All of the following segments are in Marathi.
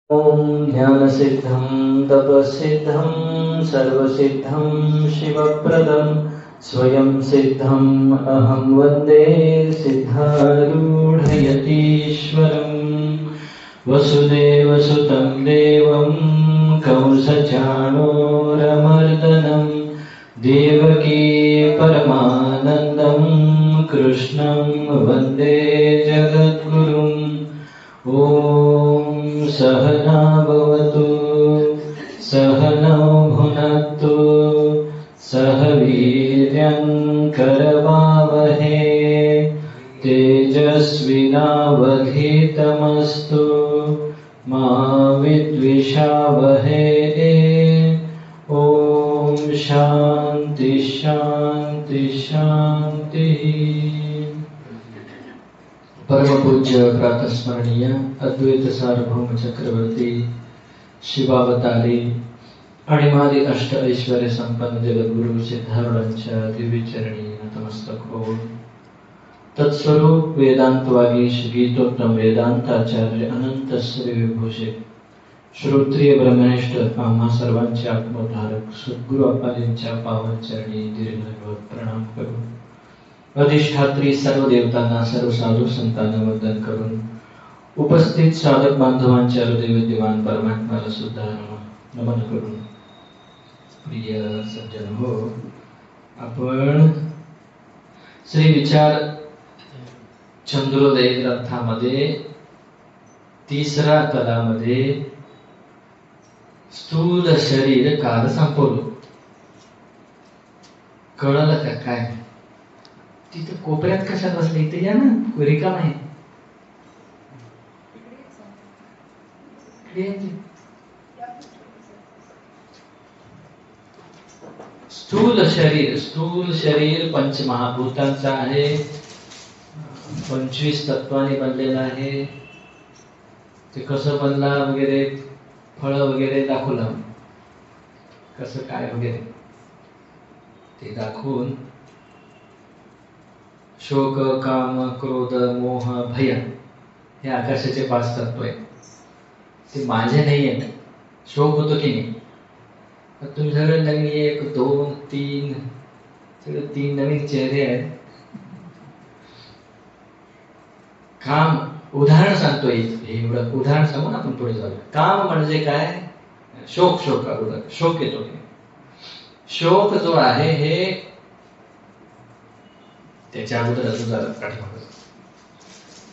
ओम ज्ञानसिद्धं तपसिद्धं सर्वसिद्धं शिवप्रदं स्वयं सिद्धं अहं वन्दे सिद्धारूढयतीश्वरं वसुदेवसुतं देवं कंसचाणूरमर्दनं देवकी परमानन्दं कृष्णं वन्दे जगद्गुरुम्। ओम सहना भवतु सहनौ भुनक्तु सह वीर्यं करवावहे तेजस्विनावधीतमस्तु मा विद्विषावहे। ओम शांति शांति शांति। परम पूज्य प्रातस्मरणीय अद्वैत सार्वभौम चक्रवर्ती शिवावतारी अणिमादी अष्ट ऐश्वर्य संपन्न जगद्गुरु सिद्धारूढांच्या दिव्य चरणी नतमस्तक होऊन तत्स्वरूप वेदांतवागीश गीतोत्तम वेदांताचार्य अनंत श्री विभूषित श्रोत्रिय ब्रह्मनिष्ठ आम्हा सर्वांचे आत्मोद्धारक सद्गुरु अप्पाजींच्या पावन चरणी दीर्घ प्रणाम करून अधिष्ठात्री सर्व देवतांना सर्व साधू संतांना वंदन करून उपस्थित साधक बांधवांच्या हृदय विद्यमान परमात्म्याला सुद्धा नमन करून प्रिय सज्जन हो, आपण श्री विचार चंद्रोदय ग्रंथामध्ये तिसरा कलामध्ये स्थूल शरीर काल संपवलं. कळलं का काय? तिथं कोपऱ्यात कशात बसले? इथे या ना, रिकाम आहे. स्थूल शरीर पंचमहाभूतांचा आहे, 25 तत्वांनी बनलेला आहे. ते कसं बनला वगैरे फळ वगैरे दाखवलं, कसं काय वगैरे ते दाखवून शोक काम क्रोध मोह भय हे आकाशाचे 5 तत्व आहेत. ते माझे नाही आहेत. शोक होतो की नाही? तुम्ही सगळे नवीन 1 2 3 सगळे 3 नवीन चेहरे आहेत. काम उदाहरण सांगतोय, हे एवढं उदाहरण सांगून आपण पुढे जाऊया. काम म्हणजे काय? शोक अगोदर शोक येतो. शोक जो आहे हे त्याच्या अगोदर पाठीमागे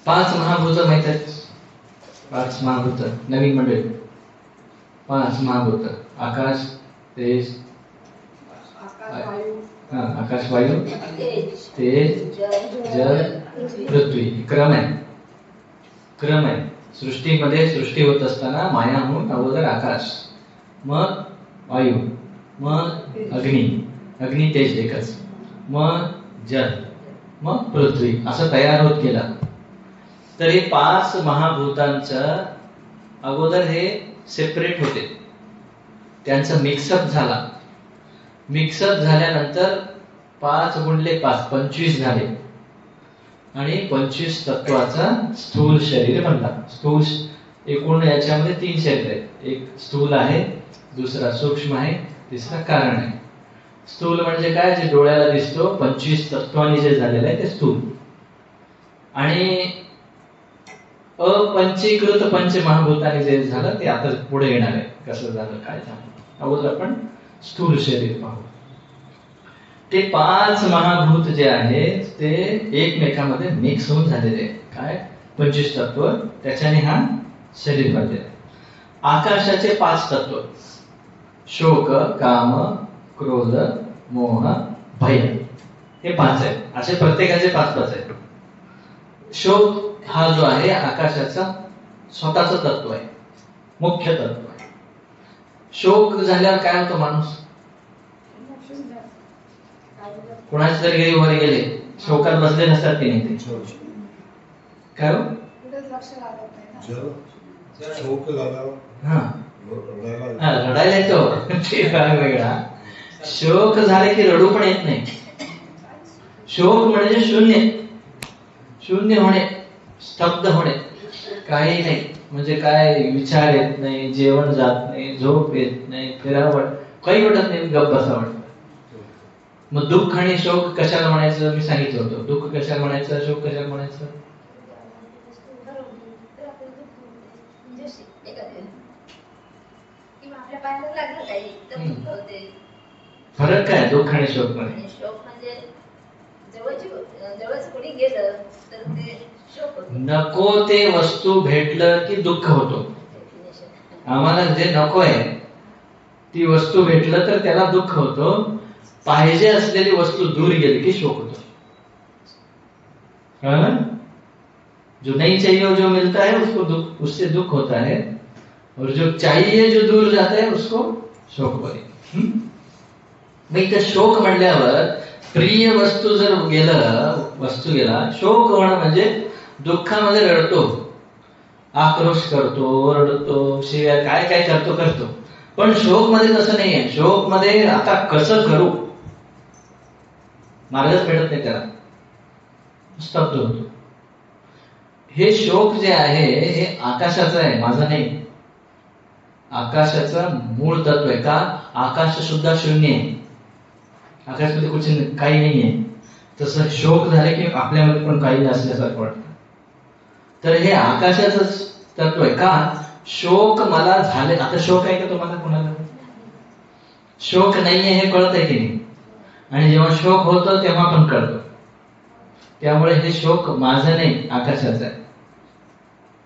5 महाभूत माहित आहेत. 5 महाभूत नवीन मंडळी. 5 महाभूत आकाश तेज आकाश वायू तेज जल पृथ्वी. क्रम आहे. सृष्टी होत असताना माया होऊन अगोदर आकाश, मग वायू, मग अग्नी तेज एकच, मग जल, मग पृथ्वी असं तयार होत गेला. तर हे 5 महाभूतांचं अगोदर हे सेपरेट होते. त्यांचं मिक्सअप झाल्यानंतर 5 गुणले 5 25 झाले आणि 25 तत्वाचा स्थूल शरीर बनला. स्थूल एकूण याच्यामध्ये 3 शरीर आहेत. एक स्थूल आहे, दुसरा सूक्ष्म आहे, तिसरा कारण आहे. स्थूल म्हणजे काय? जे डोळ्याला दिसतो. 25 तत्वांनी जे झालेलं आहे ते स्थूल. आणि अपंचीकृत पंचमहाभूतांनी जे झालं ते आता पुढे येणार आहे. कसं झालं, काय झालं. अगोदर आपण स्थूल शरीर पाहू. ते 5 महाभूत जे आहेत ते एकमेकांमध्ये मिक्स होऊन झालेले आहे. काय? 25 तत्व, त्याच्याने हा शरीर बनलेला आहे. आकाशाचे 5 तत्व शोक काम क्रोध मोह भय हे 5 आहेत. असे प्रत्येकाचे 5 आहेत. शोक हा जो आहे आकाशाचा स्वतःचं तत्व आहे, मुख्य तत्व आहे. शोक झाल्यावर काय होतं? माणूस कोणाच्या तरी घरी वगैरे गेले, शोकात बसले नसतात की नाही? ते काय हो? रडायला येतो ते वेगळा. शोक झाले की रडू पण येत नाही. शोक म्हणजे शून्य होणे, स्तब्ध होणे, काही नाही. म्हणजे काय, विचार येत नाही, जेवण जात नाही, झोप येत नाही, फिरावं काही वाटत नाही, गप्प बसावं वाटतं. मग दुःख आणि शोक कशाला म्हणायचं मी सांगितलं होतं. दुःख कशाला म्हणायचं, शोक कशाला म्हणायचं? फरक काय दुःख आणि शोक मध्ये? शोक म्हणजे जवळच कोणी गेलं तर ते शोक होतं. नको ते वस्तू भेटलं की दुःख होतो. आम्हाला जे नको आहे ती वस्तू भेटलं तर त्याला दुःख होतो. पाहिजे असलेली वस्तू दूर गेली की शोक होतो. जो नहीं चाहिए जो मिलता है उसको दुख, उससे दुख होता है, और जो चाहिए जो दूर जाता है उसको शोक बरे. मग इथं शोक म्हणल्यावर प्रिय वस्तू जर वस्तू गेला, शोक होणं म्हणजे दुःखामध्ये रडतो, आक्रोश करतो, ओरडतो, शिवाय काय काय करतो. पण शोक मध्ये तसं नाहीये. शोक मध्ये आता कसं करू मार्गच भेटत नाही, त्याला स्तब्ध होतो. हे शोक जे आहे हे आकाशाचं आहे, माझं नाही. आकाशाचं मूळ तत्व आहे. का? आकाश सुद्धा शून्य आहे, आकाशामध्ये कुछ काही नाहीये. तसं शोक झाले की आपल्यामध्ये पण काही असल्यासारखं वाटतं. तर हे आकाशाचं तत्व आहे. का? शोक मला झाले. आता शोक आहे का तुम्हाला कोणाला? शोक नाहीये हे कळत आहे की नाही? आणि जेव्हा शोक होतो तेव्हा पण कळतो. त्यामुळे हे शोक माझं नाही, आकाशाचं आहे.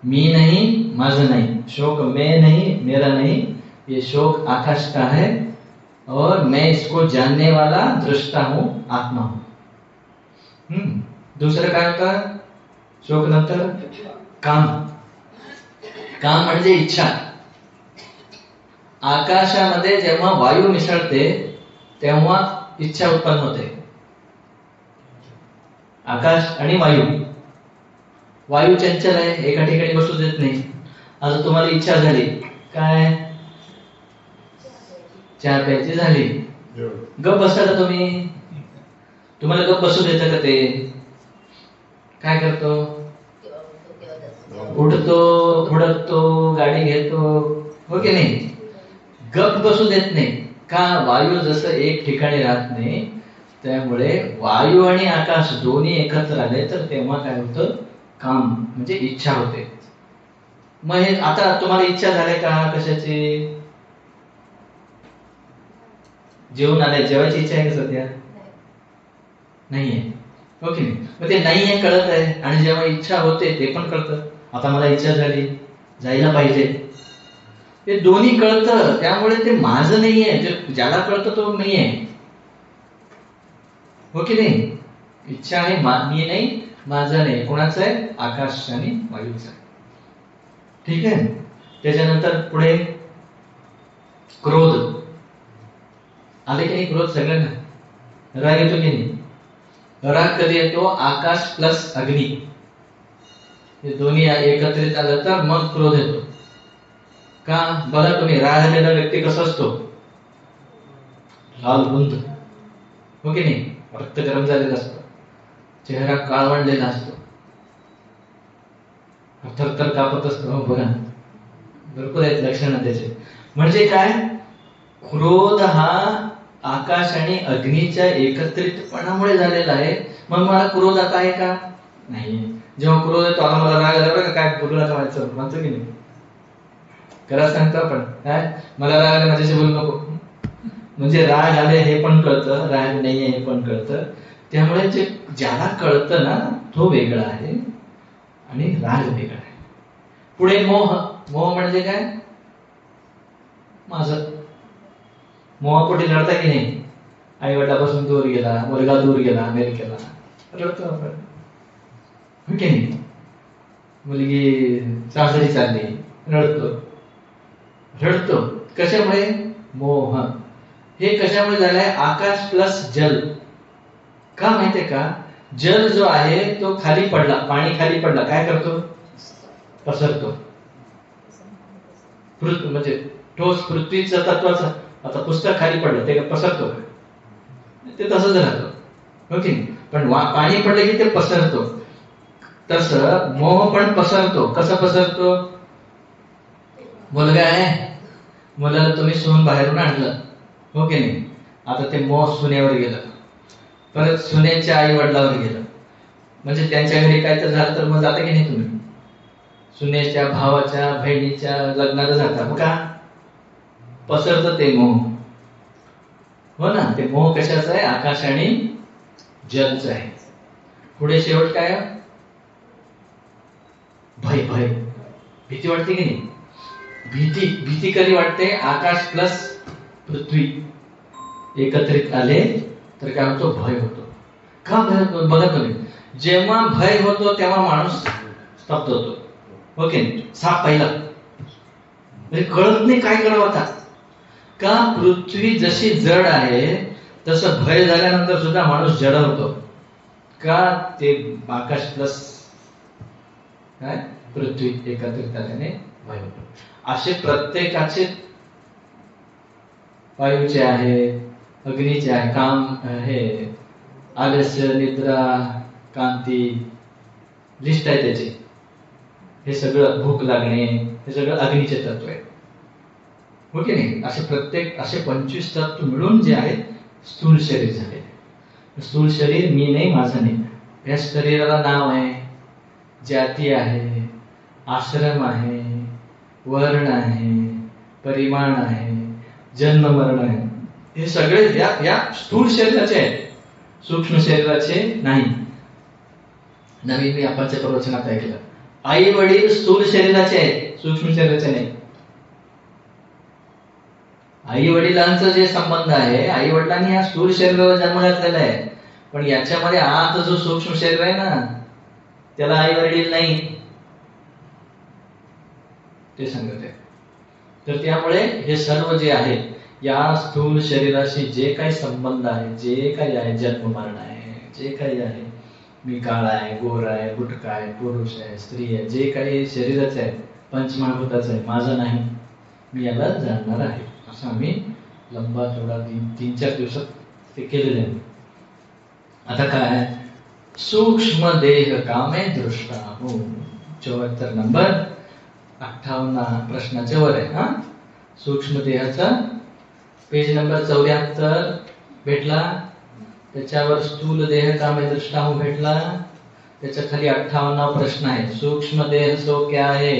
मी नहीं, माझं नहीं. शोक मैं नहीं, मेरा नहीं. ये शोक आकाश का है और मैं इसको जानने वाला दृष्टा हूं, आत्मा हूं. दुसरं काय होतं शोक नंतर? काम. काम म्हणजे इच्छा. आकाशामध्ये जेव्हा वायू मिसळते तेव्हा इच्छा उत्पन्न होते. आकाश आणि वायू. वायू चंचल आहे, एका ठिकाणी बसू देत नाही. आता तुम्हाला इच्छा झाली काय, चहा प्यायची झाली, गप बसता का तुम्ही? तुम्हाला गप बसू देतं का ते? काय करतो? उठतो, हुडकतो, गाडी घेतो, हो की नाही? गप बसू देत नाही. का? वायू जसं एक ठिकाणी राहत नाही, त्यामुळे वायू आणि आकाश दोन्ही एकत्र आले तर तेव्हा काय होतं? काम म्हणजे इच्छा होते. मग हे आता तुम्हाला इच्छा झाली का कशाची? जेवण आलंय, जेवायची इच्छा आहे का सध्या? नाहीये, हो की नाही? मग ते नाहीये कळत आहे, आणि जेव्हा इच्छा होते ते पण कळतं. आता मला इच्छा झाली, जायला पाहिजे, ते दोन्ही कळतं. त्यामुळे ते माझं नाहीये. ज्याला कळतं तो मी आहे, हो की नाही? इच्छा आहे, मी नाही, माझं नाही. कोणाचं आहे? आकाश आणि वायूचं आहे. ठीक आहे. त्याच्यानंतर पुढे क्रोध आले की नाही? क्रोध सगळ्यांना. राग येतो की नाही? राग कधी येतो? आकाश प्लस अग्नी हे दोन्ही एकत्रित आलं तर मग क्रोध येतो. का? बघा तुम्ही, राग आलेला व्यक्ती कसा असतो? लाल बुंद, हो की नाही? रक्त गरम झालेला असतो, चेहरा काळवंडलेला असतो, थरथर कापत असतो. बघा, भरपूर आहेत लक्षणं त्याचे. म्हणजे काय? क्रोध हा आकाश आणि अग्नीच्या एकत्रितपणामुळे झालेला आहे. मग मला क्रोध आता आहे का? नाही. जेव्हा क्रोध येतो, आता मला राग आला बरं, काय बोलू नका व्हायचं, म्हणतो की नाही? करा सांगतो आपण, काय मला राग आला माझ्याशी बोलू नको. म्हणजे राग आले हे पण कळतं, राग नाहीये हे पण कळतं. त्यामुळे जे ज्याला कळतं ना तो वेगळा आहे आणि राग वेगळा आहे. पुढे मोह. मोह म्हणजे काय? माझं. मोहापोटी लढता की नाही? आई वडिलापासून दूर गेला, मुलगा दूर गेला अमेरिकेला, रडतो आपण, हो की नाही? मुलगी सासरी चालली, रडतो. कशामुळे? मोह. हे कशामुळे झालंय? आकाश प्लस जल. का माहितीये का? जल जो आहे तो खाली पडला, पाणी खाली पडला, काय करतो? पसरतो. म्हणजे ठोस पृथ्वीचं तत्वाचं आता पुस्तक खाली पडलं ते पसरतो का? ते तसंच राहतं, हो की नाही? पण पाणी पडलं की ते पसरतो. तसं मोह पण पसरतो. कसं पसरतो? मुलगा आहे, मुलाला तुम्ही सून बाहेरून आणलं, हो की नाही? आता ते मोह सुनेवर गेलं, परत सुनेच्या आई वडिलावर गेलं, म्हणजे त्यांच्या घरी काय तर झालं तर मग जाता की नाही तुम्ही? सुनेच्या भावाच्या बहिणीच्या लग्नाला जाता, मग का पसरतं ते मोह, हो ना? ते मोह कशाचं आहे? आकाश आणि जलचं आहे. पुढे शेवट काय? भय. भय, भीती वाटते की नाही? भीती कधी वाटते? आकाश प्लस पृथ्वी एकत्रित आले तर काय होतो? भय होतो. का भय होतो? बघा तुम्ही, जेव्हा भय होतो तेव्हा माणूस स्तब्ध होतो, ओके? साप पहिला म्हणजे कळत नाही काय करावं आता. का? पृथ्वी जशी जड आहे तसं भय झाल्यानंतर सुद्धा माणूस जड होतो. का? ते आकाश प्लस काय पृथ्वी एकत्रित आल्याने भय होतो. असे प्रत्येकाचे, वायूचे आहे, अग्नीचे आहे, काम हे आलस्य, निद्रा, कांती, लिस्ट आहे त्याची. हे सगळं, भूक लागणे, हे सगळं अग्नीचे तत्व आहे, हो की नाही? असे प्रत्येक असे 25 तत्व मिळून जे आहे स्थूल शरीर झाले. स्थूल शरीर मी नाही, माझं नाही. या शरीराला नाव आहे, जाती आहे, आश्रम आहे, वर्ण आहे, परिमाण आहे, जन्म मरण आहे. हे सगळे या स्थूल शरीराचे आहेत, सूक्ष्म शरीराचे नाही. नवीन मी आपणच्या प्रवचनात ऐकलं, आई वडील स्थूल शरीराचे आहेत, सूक्ष्म शरीराचे नाही. आई वडिलांचा जे संबंध आहे, आई वडिलांनी या स्थूल शरीराला जन्म घातलेला आहे, पण याच्यामध्ये आत जो सूक्ष्म शरीर आहे ना, त्याला आई वडील नाही, ते सांगत आहे. तर त्यामुळे हे सर्व जे आहे या स्थूल शरीराशी जे काही संबंध आहे, जे काही आहे, जन्म मरण आहे, जे काही आहे, मी काळा आहे, गोरा आहे, गुटका आहे, पुरुष आहे, स्त्री आहे, जे काही शरीराचं आहे, पंचमहाभूताचं आहे, माझं नाही, मी याला जाणणार आहे. असं आम्ही लंबा चौडा 3-4 दिवसात ते केलेले आहे. आता काय? सूक्ष्म देह कामे दृष्टा हो. 74 नंबर 58 प्रश्नाच्या वर आहे. हा, सूक्ष्म देहाचा पेज नंबर 74 भेटला. त्याच्यावर स्थूल देह कामे दृष्टा हो भेटला. त्याच्या खाली 58 प्रश्न आहे. सूक्ष्म देह सो क्या है?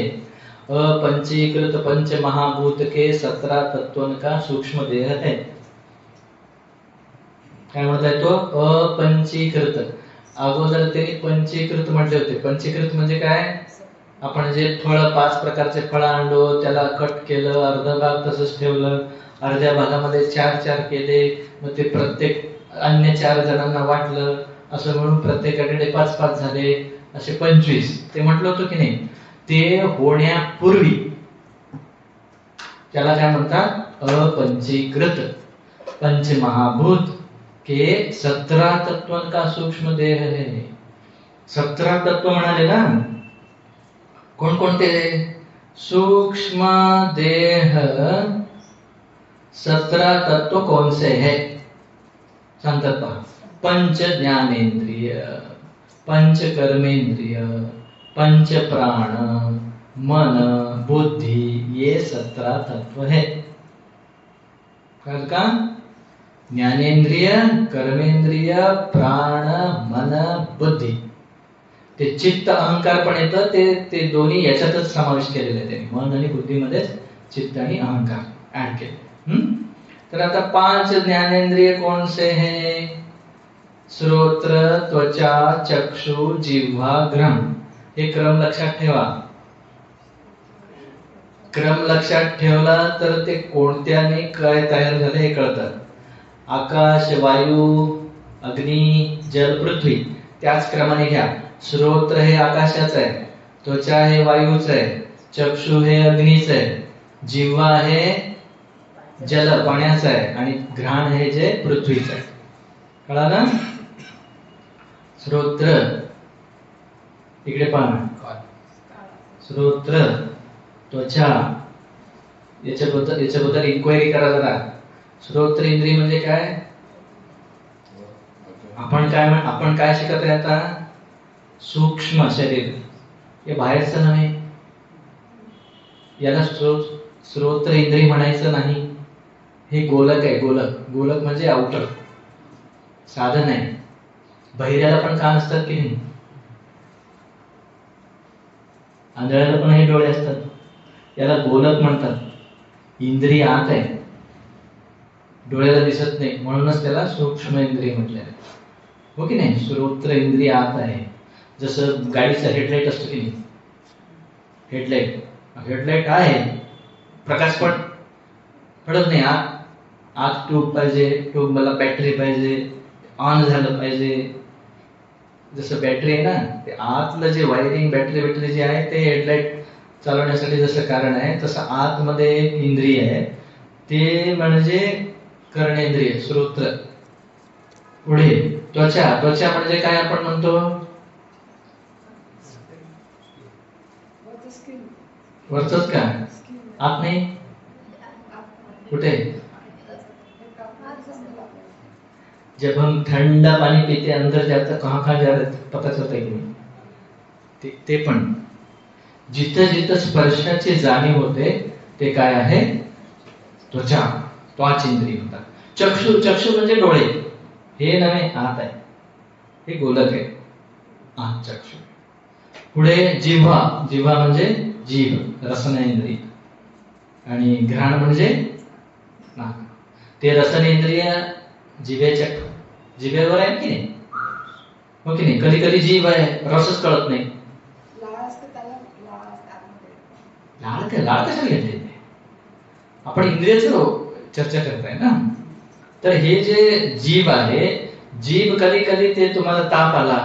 अपंचीकृत पंच महाभूत के 17 तत्वन का सूक्ष्म देह है. काय म्हणताय तो? अपंचीकृत. अगोदर त्यांनी पंचीकृत म्हटले होते. पंचीकृत म्हणजे काय? आपण जे फळ 5 प्रकारचे फळ आणलो, त्याला कट केलं, अर्धा भाग तसंच ठेवलं, अर्ध्या भागामध्ये 4-4 केले, मग ते प्रत्येक अन्य 4 जणांना वाटलं, असं म्हणून प्रत्येकाकडे 5-5 झाले, असे 25. ते म्हटलं होतं की नाही? ते होण्यापूर्वी त्याला काय म्हणतात? अपंचीकृत पंचमहाभूत के 17 तत्वन का सूक्ष्म देह है. 17 तत्व म्हणाले ना. कोणकोणते? सूक्ष्म देह 17 तत्व कौन से है? सांगतात पहा. पंच ज्ञानेंद्रिय, पंच कर्मेंद्रिय, पंच प्राण, मन, बुद्धि, ये 17 तत्व है. कळलं का? ज्ञानेंद्रिय, कर्मेंद्रिय, प्राण, मन, बुद्धी. ते चित्त अहंकार पण येतं, ते दोन्ही याच्यातच समावेश केलेले आहे त्यांनी. मन आणि बुद्धीमध्येच चित्त आणि अहंकार ऍड केले. तर आता 5 ज्ञानेंद्रिय कौन से हैं? श्रोत्र, त्वचा, चक्षु, जिह्वा, घ्राण. हे क्रम लक्षात ठेवा. क्रम लक्षात ठेवला तर ते कोणत्याने काय तयार झाले हे कळतं. आकाश, वायू, अग्नी, जल, पृथ्वी त्याच क्रमाने घ्या. श्रोत्र हे आकाशाचं आहे, त्वचा हे वायूचं आहे, चक्षु हे अग्नीचं आहे, जिव्हा हे जल पाण्याचं आहे, आणि घ्राण हे जे पृथ्वीचं आहे. कळालं? श्रोत्र इकडे पहा. श्रोत्र, त्वचा, याच्याबद्दल इन्क्वायरी करा जरा. श्रोत्र इंद्रिय म्हणजे काय? आपण काय शिकत आहे आता? सूक्ष्म शरीर. हे बाहेरचं नव्हे, याला श्रोत्र इंद्रिय म्हणायचं नाही. हे गोलक आहे. गोलक म्हणजे आउटर साधन आहे. बहिऱ्याला पण कान असतात की नाही? आंधळ्याला पण हे डोळे असतात. याला गोलक म्हणतात. इंद्रिय आत आहे, डोळ्याला दिसत नाही, म्हणूनच त्याला सूक्ष्म इंद्रिय म्हटले आहे. हो की नाही? श्रोत्र इंद्रिय आत आहे. जसं गाडीचा हेडलाईट असतो की नाही, हेडलाईट आहे, प्रकाश पण पडत नाही. आत ट्यूब पाहिजे, ट्यूब मला बॅटरी पाहिजे, ऑन झालं पाहिजे. जसं बॅटरी आहे ना, ते आतलं जे वायरिंग बॅटरी जे आहे ते हेडलाईट चालवण्यासाठी जसं कारण आहे, तसं आतमध्ये एक इंद्रिय आहे, ते म्हणजे कर्णेंद्रिय, श्रोत्र. पुढे त्वचा म्हणजे काय आपण म्हणतो? वरचंच का? आत नाही? कुठे? जब हम ठंडा पानी पीते अंदर जाता, कहाँ जा रहे पता चलता है की नाही? ते पण जिथं स्पर्शाची जाणीव होते ते काय आहे? त्वच इंद्रिय होतात. चक्षु म्हणजे डोळे, हे नव्हे, आत आहे, हे गोलक आहे, आत चक्षु. पुढे जिव्हा म्हणजे जीभ, रसनेंद्रिय. आणि घ्राण म्हणजे नाक. ते रसनेंद्रिय जिभेवर आहे की नाही? हो की नाही? कधी जीभ आहे, रसच कळत नाही. लाळ कशाला घेतली? आपण इंद्रियाचं चर्चा करताय ना. तर हे जे जीभ आहे, जीभ कधी ते तुम्हाला ताप आला,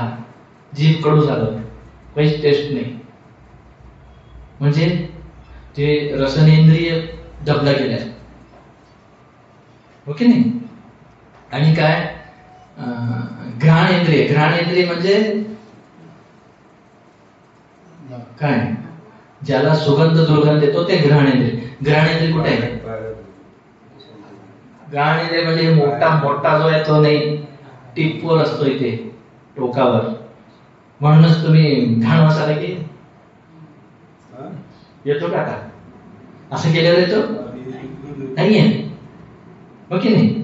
जीभ कडू झालं, काहीच टेस्ट नाही, म्हणजे ते रसनेंद्रिय दबला गेल्या. हो की नाही? आणि काय? घ्राणेंद्रिय म्हणजे काय? ज्याला सुगंध दुर्गंध येतो ते घ्राणेंद्रिय कुठे आहे? घ्राणेंद्रिय म्हणजे मोठा जो आहे तो नाही, टिपवर असतो इथे टोकावर. म्हणूनच तुम्ही घाण वासाला की येतो का? आता असं केल्यावर येतो नाहीये. हो की नाही?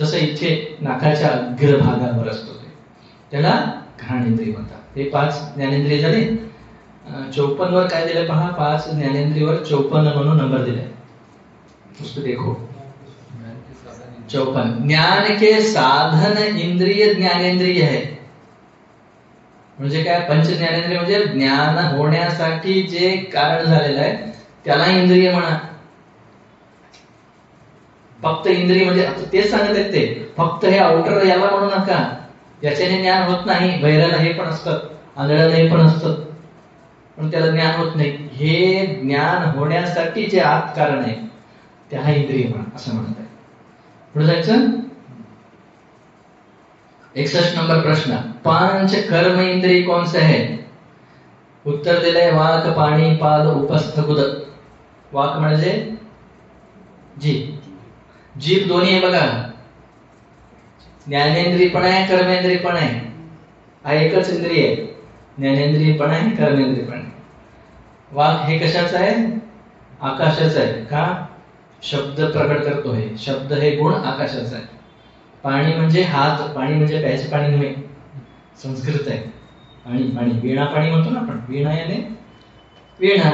तसं इथे नाकाच्या अग्रभागावर असतो त्याला घ्राणेंद्रिय म्हणतात. ते 5 ज्ञानेंद्रिय झाले. 54 वर काय दिलं पहा, 5 ज्ञानेंद्रियवर 54 म्हणून नंबर दिलाय. उसको देखो. 54 ज्ञान के साधन इंद्रिय ज्ञानेंद्रिय आहे. म्हणजे काय? पंच ज्ञानेंद्रिय म्हणजे ज्ञान होण्यासाठी जे कारण झालेलं आहे त्याला इंद्रिय म्हणा. फक्त इंद्रिय म्हणजे तेच सांगत आहेत ते, फक्त हे आउटर याला म्हणू नका, याच्याने ज्ञान होत नाही. बहिराला हे पण असतं, आंधळ्याला हे पण असतं, पण त्याला ज्ञान होत नाही. हे ज्ञान होण्यासाठी जे आत कारण आहे त्याला इंद्रिय म्हणा, असं म्हणत आहे. पुढे जायचं. 61 नंबर प्रश्न, 5 कर्म इंद्रिय कौन से है? उत्तर दिलंय वाक, पाणी, पाद, उपस्थ, गुद. वाक म्हणजे जीभ दोन्ही आहे बघा. ज्ञानेंद्रिय पण आहे, कर्मेंद्रिय पण आहे. हा एकच इंद्रिय आहे. ज्ञानेंद्रिय पण आहे, कर्मेंद्रिय पण आहे. वाक हे कशाचं आहे? आकाशाचं आहे. का? शब्द प्रकट करतो. हे शब्द, हे गुण आकाशाचं आहे. पाणी म्हणजे हात, पाणी म्हणजे प्यायचं पाणी नव्हे, संस्कृत आहे. पाणी वीणा पाणी म्हणतो ना आपण. वीणा याने वीणा,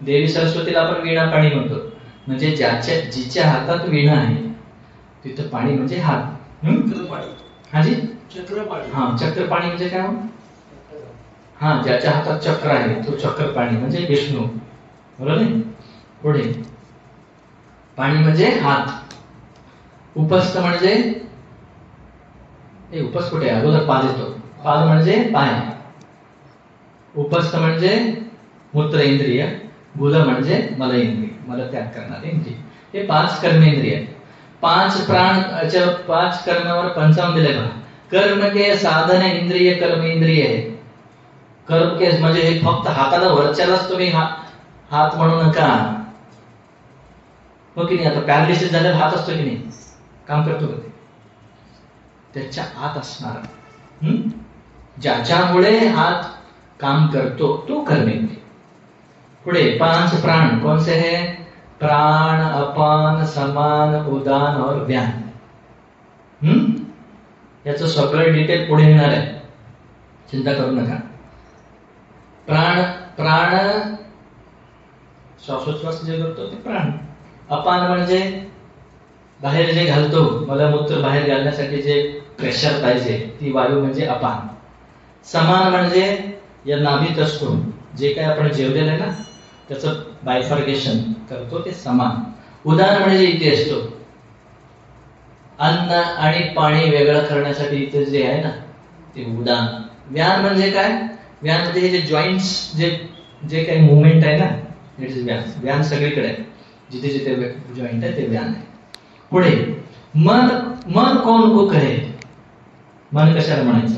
देवी सरस्वतीला आपण वीणा पाणी म्हणतो. म्हणजे जिच्या हातात वीणा आहे तिथं पाणी म्हणजे हात. हाजी चक्रपाणी. हा, चक्रपाणी म्हणजे काय? हा, ज्याच्या हातात चक्र आहे तो चक्रपाणी म्हणजे विष्णू. बरोबर आहे? पुढे पाणी म्हणजे हात. उपस्थ म्हणजे उपस्थ कुठे? अगोदर पाद येतो. पाद म्हणजे पाय. उपस्थ म्हणजे मूत्र इंद्रिय. गुद म्हणजे मल इंद्रिय, मल त्याग करणारे इंद्रिय. हे 5 कर्मेंद्रिय आहेत. 5 प्राण, 5 कर्मावर 55 दिले बघा. कर्म के साधन इंद्रिय कर्म इंद्रिय आहे. कर्म के म्हणजे हे फक्त हाताला वरच्यालाच तुम्ही हात म्हणू नका. हो की नाही? आता पॅरालिसिस झाल्यावर हात असतो की नाही, काम करतो का ते? त्याच्या आत असणार ज्याच्यामुळे हात काम करतो तो कर्मेंद्रिय. पुढे 5 प्राण कौन से है? प्राण, अपान, समान, उदान और व्यान. याचं सगळं डिटेल पुढे येणार आहे, चिंता करू नका. प्राण श्वासोच्छ्वास जे करतो ते प्राण. अपान म्हणजे बाहेर जे घालतो, मलमूत्र बाहेर घालण्यासाठी जे प्रेशर पाहिजे, ती वायू म्हणजे अपान. समान म्हणजे या नाभीत असतो, जे काय आपण जेवलेलं आहे ना त्याचं बायफर्गेशन करतो ते समान. उदान म्हणजे इथे असतो, अन्न आणि पाणी वेगळं करण्यासाठी इथे जे आहे ना ते उदान. व्यान म्हणजे काय? व्यान म्हणजे हे जे जॉईंट्स जे काही मुवमेंट आहे ना, इट इज व्यान. व्यान सगळीकडे आहे, जिथे जिथे जॉईंट आहे ते व्यान आहे. पुढे मन कौन को कहे? मन कशाला म्हणायचं?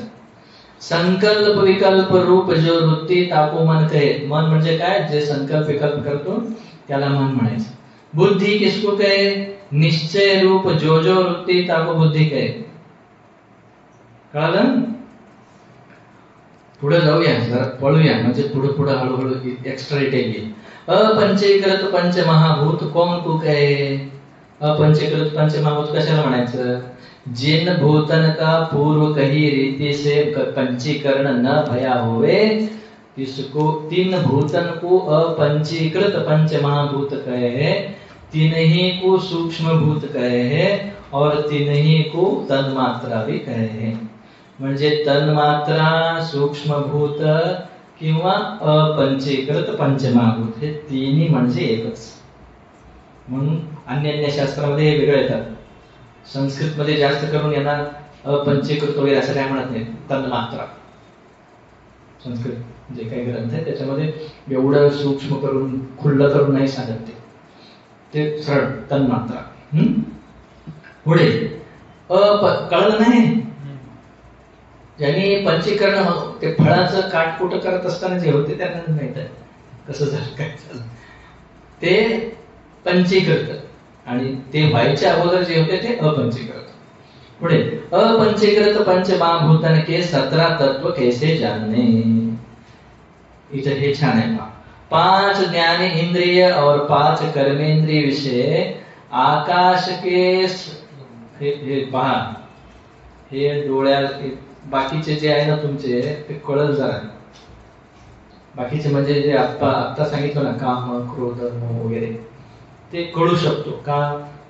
संकल्प विकल्प रूप जो वृत्ती ताको मन कहे. मन म्हणजे काय? जे संकल्प विकल्प करतो त्याला मन म्हणायचं. बुद्धी किसको कहे? निश्चय रूप जो वृत्ती ताको बुद्धी कहे. कळलं? पुढे जाऊया, जरा पळूया, म्हणजे पुढे हळूहळू एक्स्ट्रा डिटेल येईल. अपंचीकृत पंचमहाभूत कौन को कहे? अपंचीकृत पंचमहाभूत कशाला म्हणायचं? जिन भूतन का पूर्व कही रीति से पंचीकरण न भया होवे, इसको तीन भूतन को अपंचीकृत पंच महाभूत कहे है. तीन ही को सूक्ष्म भूत कहे है और तीन ही को तन्मात्रा भी कहे है. म्हणजे तन्मात्रा, सूक्ष्म भूत किंवा अपंचीकृत पंचमहाभूत हे तिन्ही म्हणजे एकच. म्हणून अन्य शास्त्रामध्ये हे वेगळे येतात. संस्कृत मध्ये जास्त करून यांना अपंचीकृत वगैरे असं काय म्हणत नाही, तन्मात्रा. संस्कृत जे काही ग्रंथ आहे त्याच्यामध्ये एवढं सूक्ष्म करून खुल्लं करून नाही सांगत, ते सरळ तन्मात्रा. पुढे कळलं नाही? ज्यांनी पंचीकरण ते फळाचं काटकुट करत असताना जे होते त्यांना माहित आहे कसं झालं काय झालं. ते पंचीकृत आणि ते व्हायच्या अगोदर जे होते ते अपंचीकृत. पुढे अपंचीकृत पंचमहाभूतन के 17 तत्व कैसे जानने. इथे हे छान आहे. 5 ज्ञान इंद्रिय और 5 कर्मेंद्रिय विषय आकाश के हे पहा, हे डोळ्या बाकीचे जे आहे ना तुमचे ते कळल जरा. बाकीचे म्हणजे जे आता सांगितलं ना, काम, क्रोध, मोह वगैरे, ते कळू शकतो का?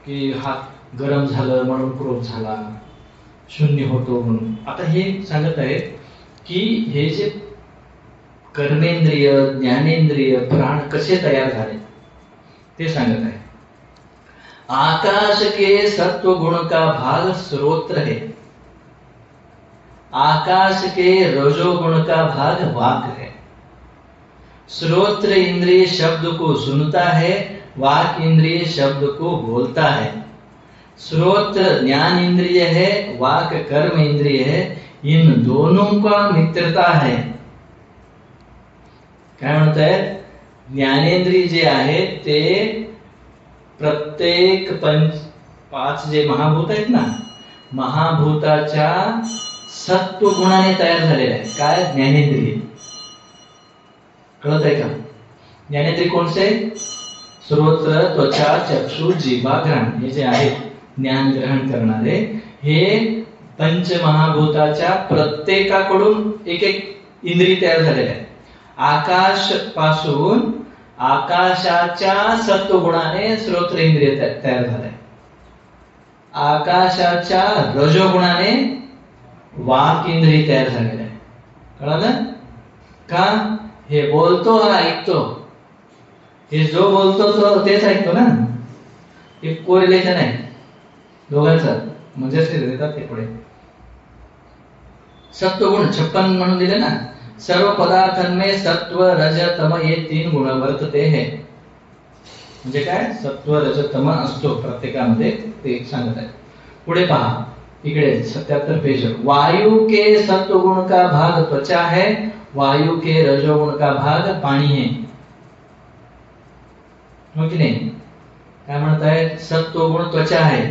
की हात गरम झालं म्हणून क्रोध झाला, शून्य होतो म्हणून. आता हे सांगत आहे की हे जे कर्मेंद्रिय, ज्ञानेंद्रिय, प्राण कसे तयार झाले ते सांगत आहे. आकाश के सत्व गुण का भाग श्रोत्र है, आकाश के रजो गुण का भाग वाक है. श्रोत्र इंद्रिय शब्द को सुनता है, वाक इंद्रिय शब्द को बोलता है. श्रोत्र ज्ञान इंद्रिय है, वाक कर्म इंद्रिय है. इन दोनों का मित्रता है. काय म्हणताय? ज्ञानेंद्रिय जे आहे ते प्रत्येक 5 जे महाभूत आहेत ना, महाभूताच्या सत्व गुणाने तयार झालेले आहे. काय? ज्ञानेंद्रिय. कळत आहे का? ज्ञानेंद्रिय कोणते? श्रोत्र, त्वचा, चक्षु, जिव्हा, घ्राण हे जे आहेत ज्ञान ग्रहण करणारे, हे पंचमहाभूताच्या प्रत्येकाकडून एक एक इंद्रिय तयार झालेले आहे. आकाश पासून आकाशाच्या सत्वगुणाने श्रोत्र इंद्रिय तयार झाले, आकाशाच्या रजोगुणाने वाक इंद्रिय तयार झालेले आहे. कळलं का? हे बोलतो हा ऐकतो, हे जो बोलतो तो तेच ऐकतो ना. हे कोरिलेशन आहे दोघांचं, म्हणजेच ते देतात ते पुढे. सत्वगुण 56 म्हणून दिले ना. सर्व पदार्थांमध्ये सत्व रज तम हे 3 गुण वर्तते है. म्हणजे काय? सत्व रज तम असतो प्रत्येकामध्ये, ते सांगत आहे. पुढे पहा, इकडे 77 पेज. वायु के सत्व गुण का भाग त्वचा है, वायु के रजोगुण का भाग पाणी है. हो की नाही? काय म्हणताय? सत्वगुण त्वचा आहे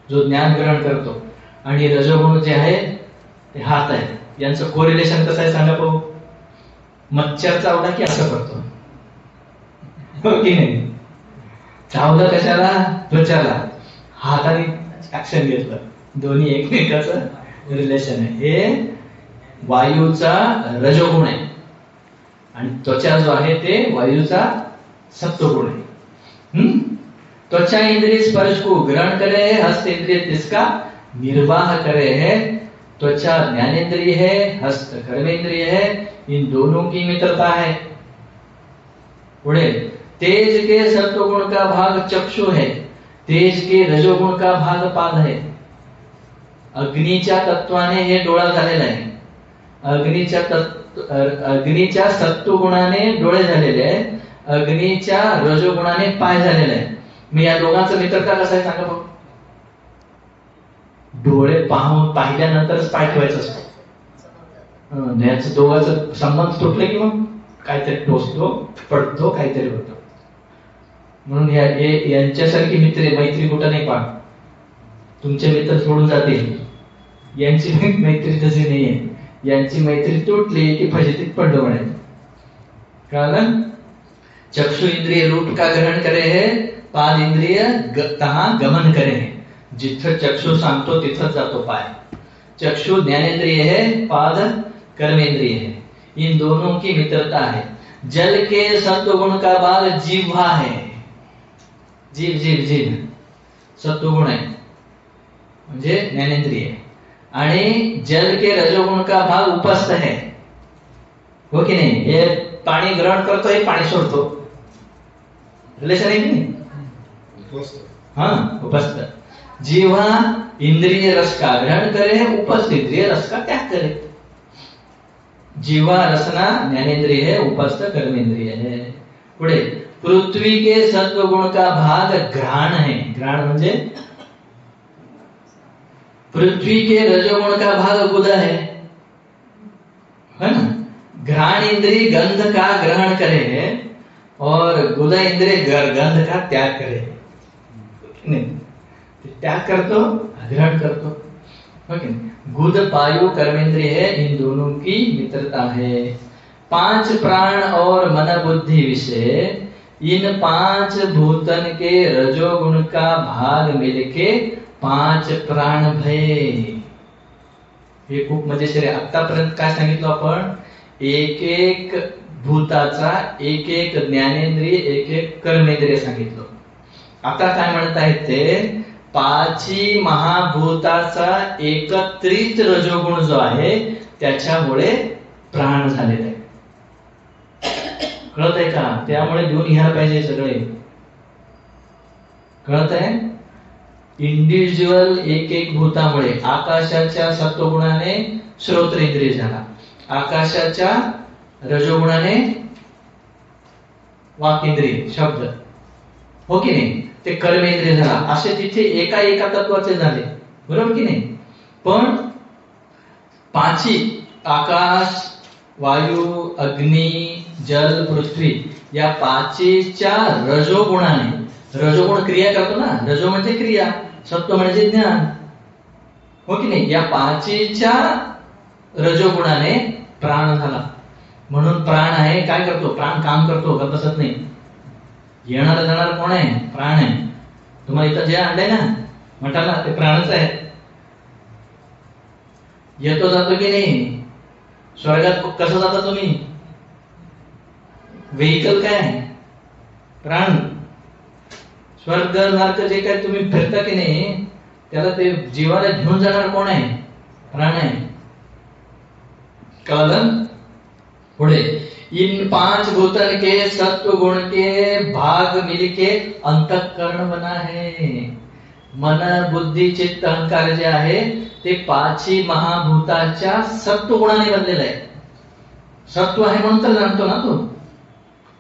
जो ज्ञान ग्रहण करतो, आणि रजोगुण जे आहे ते हात आहे. यांचं कोरिलेशन कसं आहे सांगा पाहू. मच्छर चावला की असं करतो, हो की नाही? चावलं कशाला? त्वचाला. हाताने ऍक्शन घेतलं. दोन्ही एकमेकाचं रिलेशन आहे. हे वायूचा रजोगुण आहे आणि त्वचा जो आहे ते वायूचा सत्वगुण आहे. त्वचा इंद्रिय स्पर्श को ग्रहण करे है, हस्त इंद्रिय तिसका निर्वाह करे है. त्वचा ज्ञानेन्द्रिय है, हस्त कर्मेंद्रिय है. इन दोनों की मित्रता है. पुढे तेज के सत्वगुण का भाग चक्षु है, तेज के रजोगुण का भाग पाद है. अग्नीच्या तत्वाने हे डोळा झालेला आहे. अग्नीच्या सत्वगुणाने डोळे झालेले आहे, अग्नीच्या रजोगुणाने पाय झालेले आहे. मी या दोघांचा मित्रता कसा आहे सांगा बघ. डोळे पाहिल्यानंतरच पाय ठेवायचा असतो. याच दोघांचा संबंध तुटले की मग काहीतरी टोचतो, पडतो, काहीतरी होतं. म्हणून यांच्यासारखी मैत्री कुठं नाही पहा. तुमचे मित्र सोडून जातील. यांची मैत्री तशी नाहीये. यांची मैत्री तुटली की फजितीत पडलं म्हणायचं. कळलं? चक्षु इंद्रिय रूप का ग्रहण करे है, पाद इंद्रिय तहां गमन करे है. जिथं चक्षु सांगतो तिथं जातो पाय. चक्षु ज्ञानेन्द्रिय है, पाद कर्मेंद्रिय है. इन दोनों की मित्रता है. जल के सत्वगुण का भाग जीवा है. जीव सत्वगुण आहे म्हणजे ज्ञानेंद्रिय. आणि जल के रजोगुण का भाग उपस्थ है. हो की नाही? हे पाणी ग्रहण करतो, हे पाणी सोडतो. रिलेशन आहे की नाही? उपस्थ. जीवा इंद्रिय रस का ग्रहण करे, उपस्थ इंद्रिय रस का त्याग करे. जीवा रसना ज्ञानेन्द्रिय है, उपस्थ कर्मेंद्रिय है. पुढे पृथ्वी के सत्वगुण का भाग घ्राण है. घ्राण म्हणजे पृथ्वी के रजोगुण का भाग गुद है ना. घ्राण इंद्रिय गंध का ग्रहण करे है और गुद इंद्रिय गंध का त्याग करे. त्याग करतो, ग्रहण करतो. गुद पायु कर्मेंद्रिय है. इन दोनों की मित्रता है. 5 प्राण और मन बुद्धि विषय, इन 5 भूतन के रजोगुण का भाग मिलके 5 प्राण भये. हे खूप मजेशीर आहे. आतापर्यंत काय सांगितलं आपण? एक एक भूताचा एक एक ज्ञानेंद्रिय, एक एक कर्मेंद्रिय सांगितलं. आता काय म्हणत आहेत ते? 5 महाभूताचा एकत्रित रजोगुण जो आहे त्याच्यामुळे प्राण झालेला आहे. कळत आहे का? त्यामुळे घेऊन घ्यायला पाहिजे सगळे. कळत आहे? इंडिव्हिज्युअल एक एक भूतामुळे आकाशाच्या सत्वगुणाने श्रोत्रेंद्रिय झाला, आकाशाच्या रजोगुणाने वाकेंद्रिय शब्द. हो की नाही? ते कर्मेंद्रिय झाला. असे तिथे एका तत्वाचे झाले. बरोबर की नाही? पण 5 आकाश, वायू, अग्नी, जल, पृथ्वी या 5च्या रजोगुणाने, रजोगुण क्रिया करतो ना, रजो म्हणजे क्रिया, सत्व म्हणजे ज्ञान. हो की नाही? या 5च्या रजोगुणाने प्राण झाला. म्हणून प्राण आहे. काय करतो? प्राण काम करतो, का बसत नाही. येणार जाणार कोण आहे? प्राण आहे. तुम्हाला इथं जे आणलंय ना मठाला ते प्राणच आहे. येतो जातो की नाही? स्वर्गात कसं जाता तुम्ही? व्हेइकल काय? प्राण. स्वर्ग नरक जे काय तुम्ही फिरता की नाही त्याला ते जीवाला घेऊन जाणार कोण आहे? प्राण आहे. कळलं? पुढे इन 5 भूतन के सत्व गुण के भाग मिलके अंतःकरण बना है. मन, बुद्धी, चित्त, अहंकार जे आहे ते 5 महाभूताच्या सत्व गुणाने बनलेलं आहे. सत्व आहे म्हणून तर जाणतो ना तो.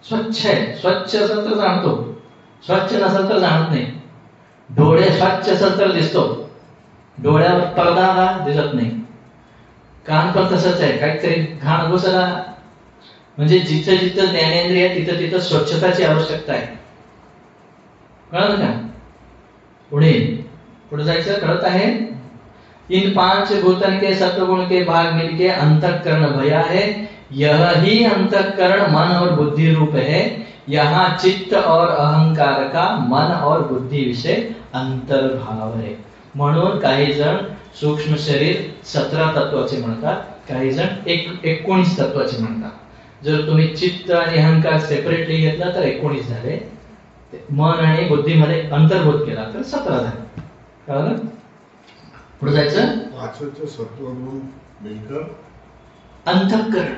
स्वच्छ आहे. स्वच्छ असेल तर जाणतो, स्वच्छ नसेल तर जाणत नाही. डोळे स्वच्छ असेल तर दिसतो, डोळ्यावर पडदा दिसत नाही. कान पण तसंच आहे. काहीतरी घाण घुसला म्हणजे जिथं जिथं ज्ञानेंद्रिय तिथं तिथं स्वच्छताची आवश्यकता आहे. कळलं का? पुढे जायचं. कळत आहे? इन 5 भूतन के सत्वगुण के भाग मिलके अंतःकरण भया है. यह ही अंतःकरण मन और बुद्धि रूप है. यहाँ चित्त और अहंकार का मन और बुद्धी विषय अंतर्भाव आहे. म्हणून काही जण सूक्ष्म शरीर 17 तत्वाचे म्हणतात, काही जण 19 तत्वाचे म्हणतात. जर तुम्ही चित्त आणि अहंकार सेपरेटली घेतला तर 19 झाले, मन आणि बुद्धीमध्ये अंतर्भूत केला तर 17 झाले. कळलं? पुढे जायचं. पाचवेचे सत्वगुण मिळकर अंतःकरण,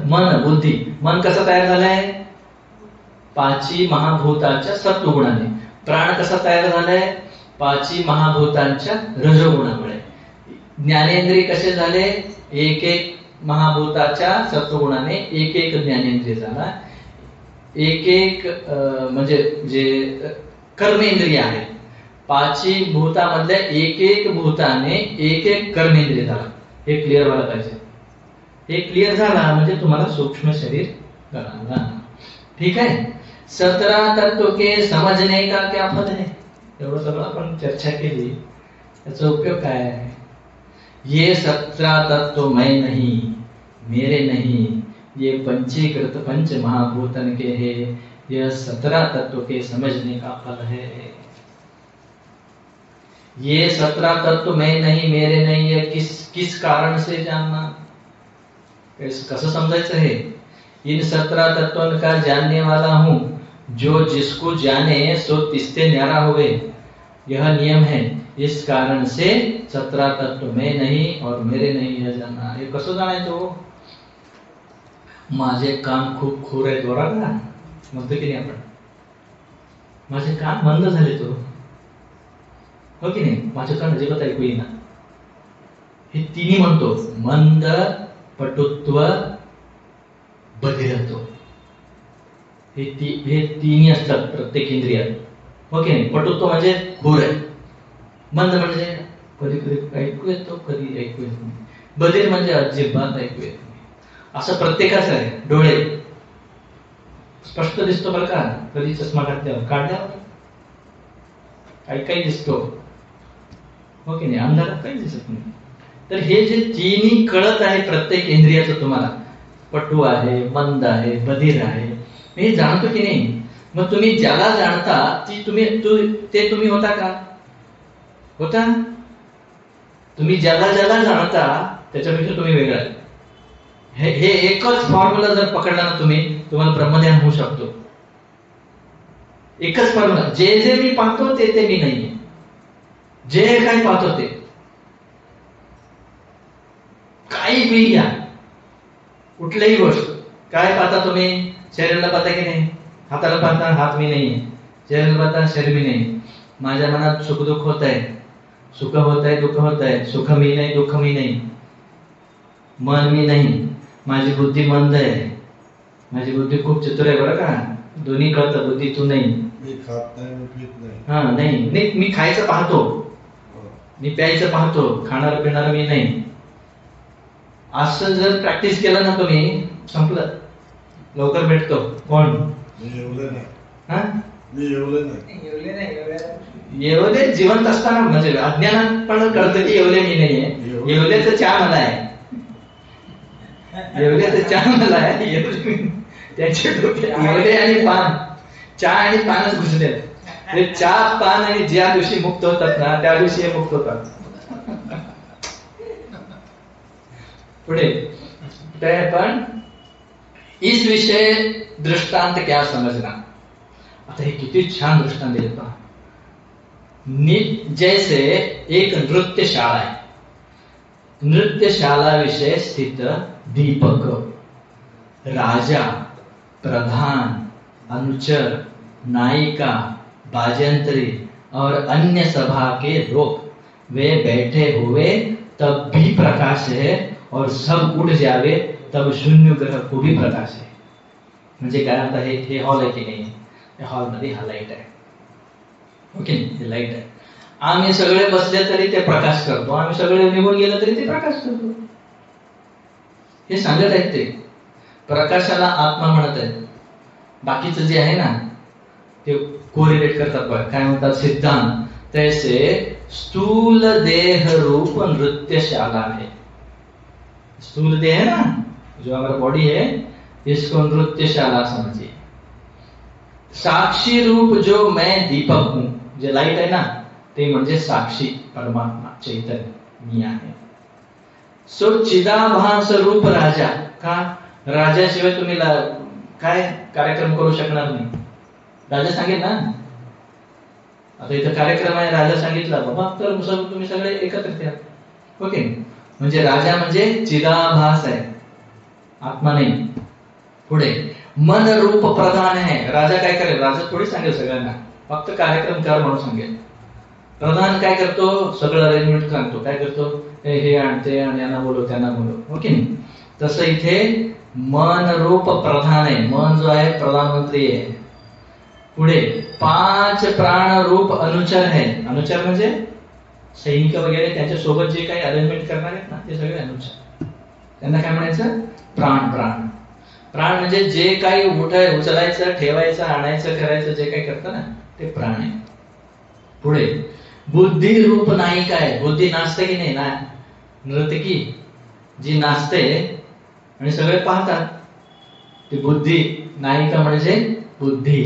मन बुद्धी. मन कसं तयार झालंय? 5 महाभूताच्या सत्वगुणाने. प्राण कसा तयार झालाय? 5 महाभूतांच्या रजोगुणामुळे. ज्ञानेंद्रिय कसे झाले? एक महाभूताच्या सत्वगुणाने एक ज्ञानेंद्रिय झाला. एक म्हणजे जे कर्मेंद्रिय आहे, 5 भूतामधल्या एक भूताने एक कर्मेंद्रिय झाला. हे क्लिअर व्हायला पाहिजे. हे क्लिअर झाला म्हणजे तुम्हाला सूक्ष्म शरीर कळाला. ठीक आहे. 17 तत्व के समझने का क्या फल है? एवढं सगळं आपण चर्चा केली, याचा उपयोग काय आहे? ये 17 तत्व मैं नहीं, मेरे नहीं, ये पंचीकृत पंच महाभूतन के है. यह 17 तत्व के समझने का फल है. ये 17 तत्व मैं नहीं, मेरे नहीं, ये किस कारण से जानना? कसं समजायचं हे? इन 17 तत्वों का जानने वाला हूं, जो जिसको जाने सो तिससे न्यारा हुए. यह नियम है. इस कारण से 17 तत्व मैं नहीं और मेरे नहीं यह जानना. हे कसं जाणायचं? माझे कान खूप खोर आहेत बरोबर, म्हणतो की नाही आपण? माझे कान मंद झाले तो, हो की नाही? माझे कान अजिबात ऐकू येईना. हे तिन्ही म्हणतो, मंद, पटुत्व, बधिरत्व. हे तिन्ही असतात प्रत्येक इंद्रियात, हो की नाही? पटुत्व म्हणजे घोर आहे, मंद म्हणजे कधी कधी ऐकू येतो, कधी ऐकू येत नाही. बधिर म्हणजे अजिबात ऐकू येत नाही. असं प्रत्येकाचं आहे. डोळे स्पष्ट दिसतो बरं का, कधी चष्मा घातल्यावर, काढल्यावर काही दिसतो, हो की नाही? अंधारात काही दिसत नाही. तर हे जे तिन्ही कळत आहे प्रत्येक इंद्रियाचं तुम्हाला, पटू आहे, मंद आहे, बधिर आहे, हे जाणतो की नाही? मग तुम्ही ज्याला जाणता ते तुम्ही होता का? होता. तुम्ही ज्याला जाणता त्याच्यापेक्षा तुम्ही वेगळा. हे एकच फॉर्म्युला जर पकडला ना तुम्हाला ब्रह्मज्ञान होऊ शकतो. एकच फॉर्म्युला. जे मी पाहतो ते मी नाहीये. जे काही पाहतो ते, काही बी घ्या, कुठलीही गोष्ट. काय पाहता तुम्ही? शरीराला पाहता की नाही? हाताला पाहता, हात मी नाहीये. शरीराला पाहता, शरीर मी नाही. माझ्या मनात सुख दुःख होत आहे, सुख होत आहे, दुःख होत आहे. सुख मी नाही, दुःख मी नाही. मन मी नाही. माझी बुद्धी मंद आहे. माझी बुद्धी खूप चतुर आहे बरं का. दोन्ही कळतं, बुद्धी तू नाही. मी खात नाही, मी पित नाही. हा नाही, मी खायचं पाहतो, मी प्यायचं पाहतो, खाणार पिणार मी नाही. असं जर प्रॅक्टिस केलं ना तुम्ही, संपलं. लवकर भेटतो. कोण? मी एवढे नाही. हा, मी एवढे नाही. एवढे जिवंत असताना म्हणजे अज्ञानात पण कळतं की एवढे मी नाहीये. एवढेच चहा मला आहे, एवढेच चहा मला आहे. त्याचे डोके एवढे आणि पान, चहा आणि पानच घुसले. चहा पान आणि ज्या दिवशी मुक्त होतात ना त्या दिवशी हे मुक्त होतात. पुढे पण इस विषय दृष्टांत क्या समजना. आता हे किती छान दृष्टांत देत पहा. जैसे एक नृत्यशाळा आहे. नृत्यशाला विषय स्थित दीपक, राजा, प्रधान, अनुचर, नायिका, बाजंत्री और अन्य सभा के लोग वे बैठे हुए तब भी प्रकाश है और सब उठ जावे तब शून्य ग्रह को भी प्रकाश है. म्हणजे काय आता हे हॉल आहे की नाही? या हॉलमध्ये हा लाईट आहे, ओके? हे लाईट आहे. आम्ही सगळे बसले तरी ते प्रकाश करतो, आम्ही सगळे निघून गेलो तरी ते प्रकाश करतो. हे सांगत आहेत ते. प्रकाशाला आत्मा म्हणत आहेत. बाकीचं जे आहे ना ते कोरिलेट करतात बघा. काय म्हणतात सिद्धांत? तैसे स्थूल देह रूप नृत्यशाला है. स्थूल देह है ना, जो हमारा बॉडी है, इसको नृत्यशाला समझिए. साक्षी रूप जो मैं दीपक हूं, जे लाईट आहे ना ते म्हणजे साक्षी परमात्मा चैतन्य मी आहे. सो चिदाभास रूप राजा, का राजाशिवाय तुम्ही काय कार्यक्रम करू शकणार नाही. राजा सांगेल ना, आता इथं कार्यक्रम आहे, राजा सांगितला बाबा तर तुम्ही सगळे एकत्रित या. ओके, म्हणजे राजा म्हणजे चिदाभास आहे, आत्मा नाही. पुढे मन रूप प्रधान आहे. राजा काय करेल? राजा थोडी सांगेल सगळ्यांना, फक्त कार्यक्रम कर म्हणून सांगेल. प्रधान काय करतो? सगळं अरेंजमेंट सांगतो. काय करतो? हे आणते आणि यांना बोलव त्यांना बोलव. ओके, तसं इथे मन रूप प्रधान आहे. मन जो आहे प्रधानमंत्री आहे. पुढे 5 प्राण रूप अनुचर आहे. अनुचर म्हणजे सैनिक वगैरे त्यांच्या सोबत जे काही अरेंजमेंट करणार आहेत ना ते सगळे अनुचर. त्यांना काय म्हणायचं? प्राण. प्राण प्राण म्हणजे जे काही उचलायचं, ठेवायचं, आणायचं, करायचं, जे काही करतं ना ते प्राण आहे. पुढे बुद्धी रूप नायिका आहे. बुद्धी नाचते की नाही ना, नर्तकी जी नाचते आणि सगळे पाहतात, ती बुद्धी नायिका म्हणजे बुद्धी.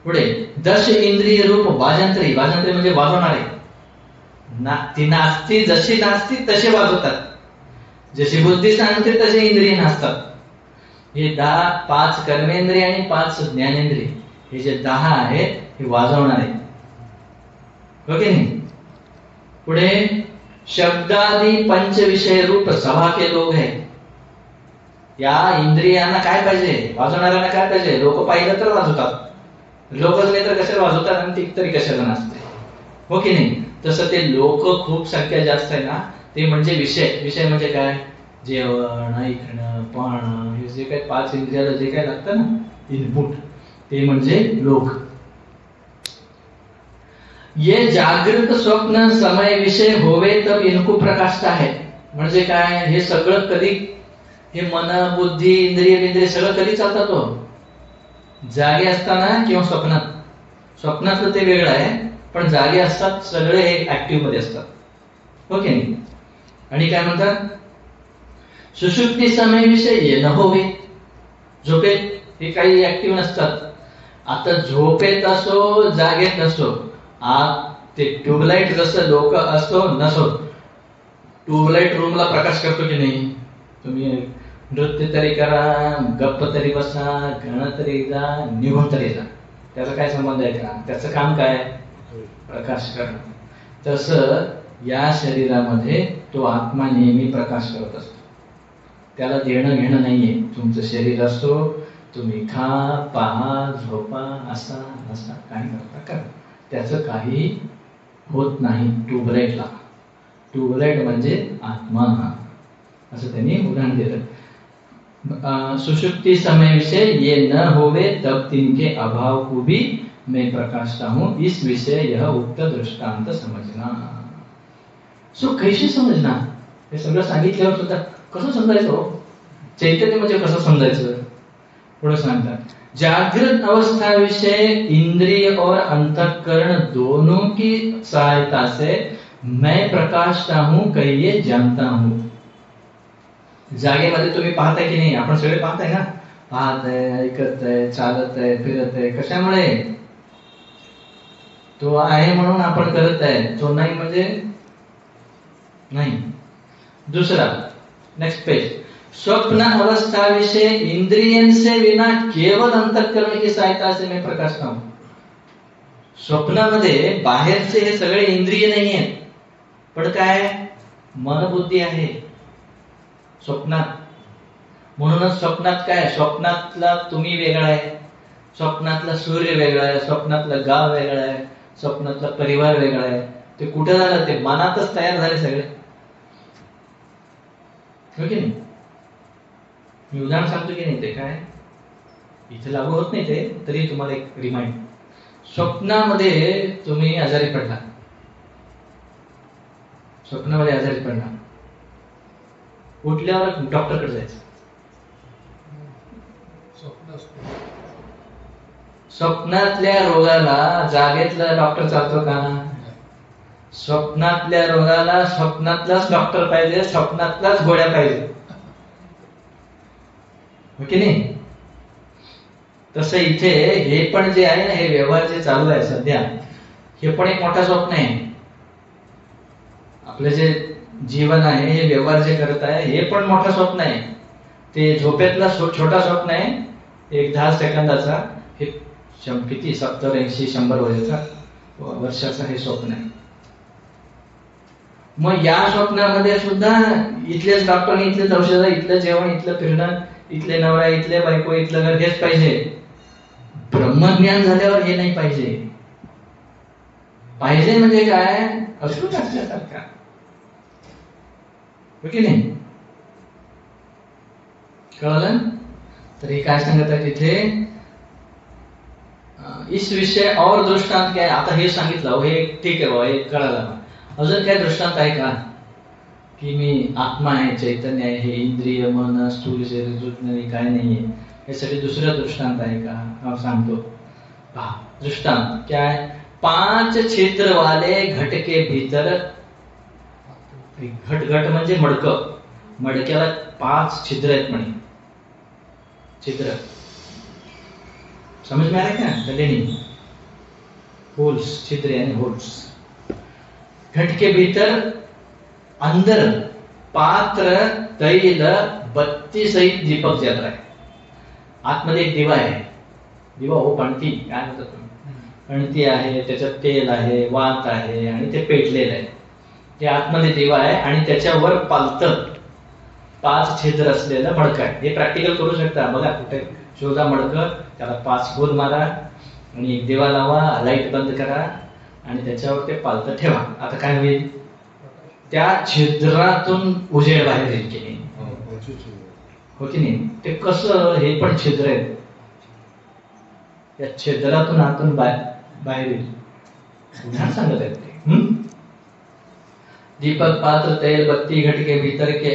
पुढे 10 इंद्रिय रूप वाजंत्री. वाजंत्री म्हणजे वाजवणारे. ती नाचती, जशी नाचती तसे वाजवतात. जशी बुद्धी सांगते तसे इंद्रिय नाचतात. हे 5 कर्मेंद्रिय आणि 5 ज्ञानेंद्रिय, हे जे 10 आहेत हे वाजवणारे. ओके नाही. पुढे शब्दादी पंच विषय रूप सभा के लोग है. या इंद्रियांना काय पाहिजे? वाजवणाऱ्यांना काय पाहिजे? लोक पाहिलं तर वाजवतात, लोकच नाही तर कशाला वाजवतात आणि ती तरी कशाला नाचते. हो की नाही. तसं ते लोक खूप संख्या जास्त आहे ना, ते म्हणजे विषय. विषय म्हणजे काय? जेवण, ऐकणं, पाहणं, हे जे काही 5 इंद्रियाला जे काही लागतं ना इनपुट, ते म्हणजे लोक. ये जागृत स्वप्न समय विषय होवे तब इनको प्रकाशता है. म्हणजे काय? हे सगळं कधी, हे मन, बुद्धी, इंद्रिय सगळं कधी चालतात? तो जागे असताना किंवा स्वप्नात. स्वप्नातलं ते वेगळं आहे, पण जागे असतात सगळे, हे ऍक्टिव्ह मध्ये असतात. ओके. आणि काय म्हणतात? सुषुप्ती समय विषय ये न होवे. झोपेत हे काही ऍक्टिव्ह नसतात. आता झोपेत असो, जागेत नसो, ते ट्यूबलाईट जसं लोक असतो नसो, ट्यूबलाईट रूमला प्रकाश करतो की नाही? तुम्ही नृत्य तरी करा, गप्प तरी बसा, गाणं तरी जा, निघून तरी जा, त्याचा काय संबंध आहे का? त्याचं काम काय? प्रकाश करणं. तसं या शरीरामध्ये तो आत्मा नेहमी प्रकाश करत असतो. त्याला देणं घेणं नाहीये. तुमचं शरीर असो, तुम्ही खा, पहा, झोपा, असा नसा, काय करता करा, त्याचं काही होत नाही ट्यूबलाईटला. ट्यूबलाईट म्हणजे आत्मा, असं त्यांनी उदाहरण दिलं. सुषुप्ति समय विषय ये न होवे तब तिनके अभाव को भी मैं प्रकाशता हूं. इस विषय यह उक्त दृष्टांत समजना. सो कैसे समजना? हे सगळं सांगितल्यावर सुद्धा कसं समजायचं? चैतन्य म्हणजे कसं समजायचं? पुढे सांगतात, जागृत अवस्था विषय इंद्रिय और अंतःकरण दोनों की सहायता से मैं प्रकाशता हूं, कहिए जानता हूं. जागेमध्ये तुम्ही पाहताय की नाही? आपण सगळे पाहताय ना, पाहताय, ऐकत आहे, चालत आहे, फिरत आहे. कशामुळे? तो आहे म्हणून आपण करत आहे, तो नाही म्हणजे नाही. दुसरा, नेक्स्ट पेज. स्वप्न अवस्था विषय इंद्रियन से बिना केवल अंतःकरण की सहायता से मैं प्रकाशता हूं. स्वप्नामध्ये बाहेरचे हे सगळे इंद्रिय नाही आहेत, पण काय? मन बुद्धी आहे स्वप्नात. म्हणूनच स्वप्नात काय? स्वप्नातला तुम्ही वेगळा आहे, स्वप्नातला सूर्य वेगळा आहे, स्वप्नातलं गाव वेगळं आहे, स्वप्नातला परिवार वेगळा आहे. ते कुठे झालं? ते मनातच तयार झाले सगळे. हो की नाही? मी उदाहरण सांगतो की नाही, ते काय इथे लागू होत नाही ते, तरी तुम्हाला एक रिमाइंड. स्वप्नामध्ये तुम्ही आजारी पडला, स्वप्नामध्ये आजारी पडला, उठल्यावर डॉक्टरकडे जायचं. स्वप्नातल्या रोगाला जागेतला डॉक्टर चालतो का? स्वप्नातल्या रोगाला स्वप्नातलाच डॉक्टर पाहिजे, स्वप्नातलाच गोळ्या पाहिजे. हो की नाही? तसं इथे हे पण जे आहे ना, हे व्यवहार जे चालू आहे सध्या, हे पण एक मोठा स्वप्न आहे. आपलं जे जीवन आहे, हे व्यवहार जे करत आहे, हे पण मोठं स्वप्न आहे. ते झोपेतला छोटा स्वप्न आहे, एक 10 सेकंदाचा. हे किती 70, 80, 100 वर्षाचा हे स्वप्न आहे. मग या स्वप्नामध्ये सुद्धा इथलेच डॉक्टर, इथलेच औषध, इथलं जेवण, इथलं फिरणं, इथले नवरा, इथले बायको, इथलं घर, हेच पाहिजे. ब्रह्मज्ञान झाल्यावर हे नाही पाहिजे. पाहिजे म्हणजे काय, अश्रू असल्यासारखा, हो की नाही? कळलं? तर हे काय सांगत आहे तिथे, इस विषय और दृष्टांत काय. आता हे सांगितलं, हे ठीक आहे बाबा, हे कळालं. अजून काय दृष्टांत आहे का, की मी आत्मा आहे, चैतन्य आहे, हे इंद्रिय, मन, स्थूल शरीर नाही, काय नाहीये, यासाठी दुसरा दृष्टांत आहे का? सांगतो पहा. दृष्टांत क्या है, 5 छिद्र वाले घट के भीतर, घट म्हणजे मडकं, मडक्याला 5 छिद्र आहेत म्हणे. छिद्र समझ में आ रहा है क्या? नहीं, होल्स, छिद्र यानी होल्स. घट के भीतर अंदर पात्र, तैल, बत्ती सहित दीपक जल रहा है. आतमध्ये एक दिवा आहे. दिवा हो, पणती काय म्हणतात तुम्ही, पणती आहे, त्याच्यात तेल आहे, वात आहे, आणि ते पेटलेलं आहे. ते आतमध्ये दिवा आहे, आणि त्याच्यावर पालतं 5 छिद्र असलेलं मडकं आहे. हे प्रॅक्टिकल करू शकता. बघा, कुठे शोधा मडकं, त्याला 5 गोल मारा, आणि एक दिवा लावा, लाईट बंद करा, आणि त्याच्यावर ते पालतं ठेवा. आता काय होईल, त्या छिद्रातून उजेड बाहेर येईल की नाही, हो की नाही? ते कसं, हे पण छिद्र आहेत, या छिद्रातून आतून बाहेर येईल. उदाहरण सांगत आहेत ते. दीपक, पात्र, तैल, बत्ती, घट के भीतर के,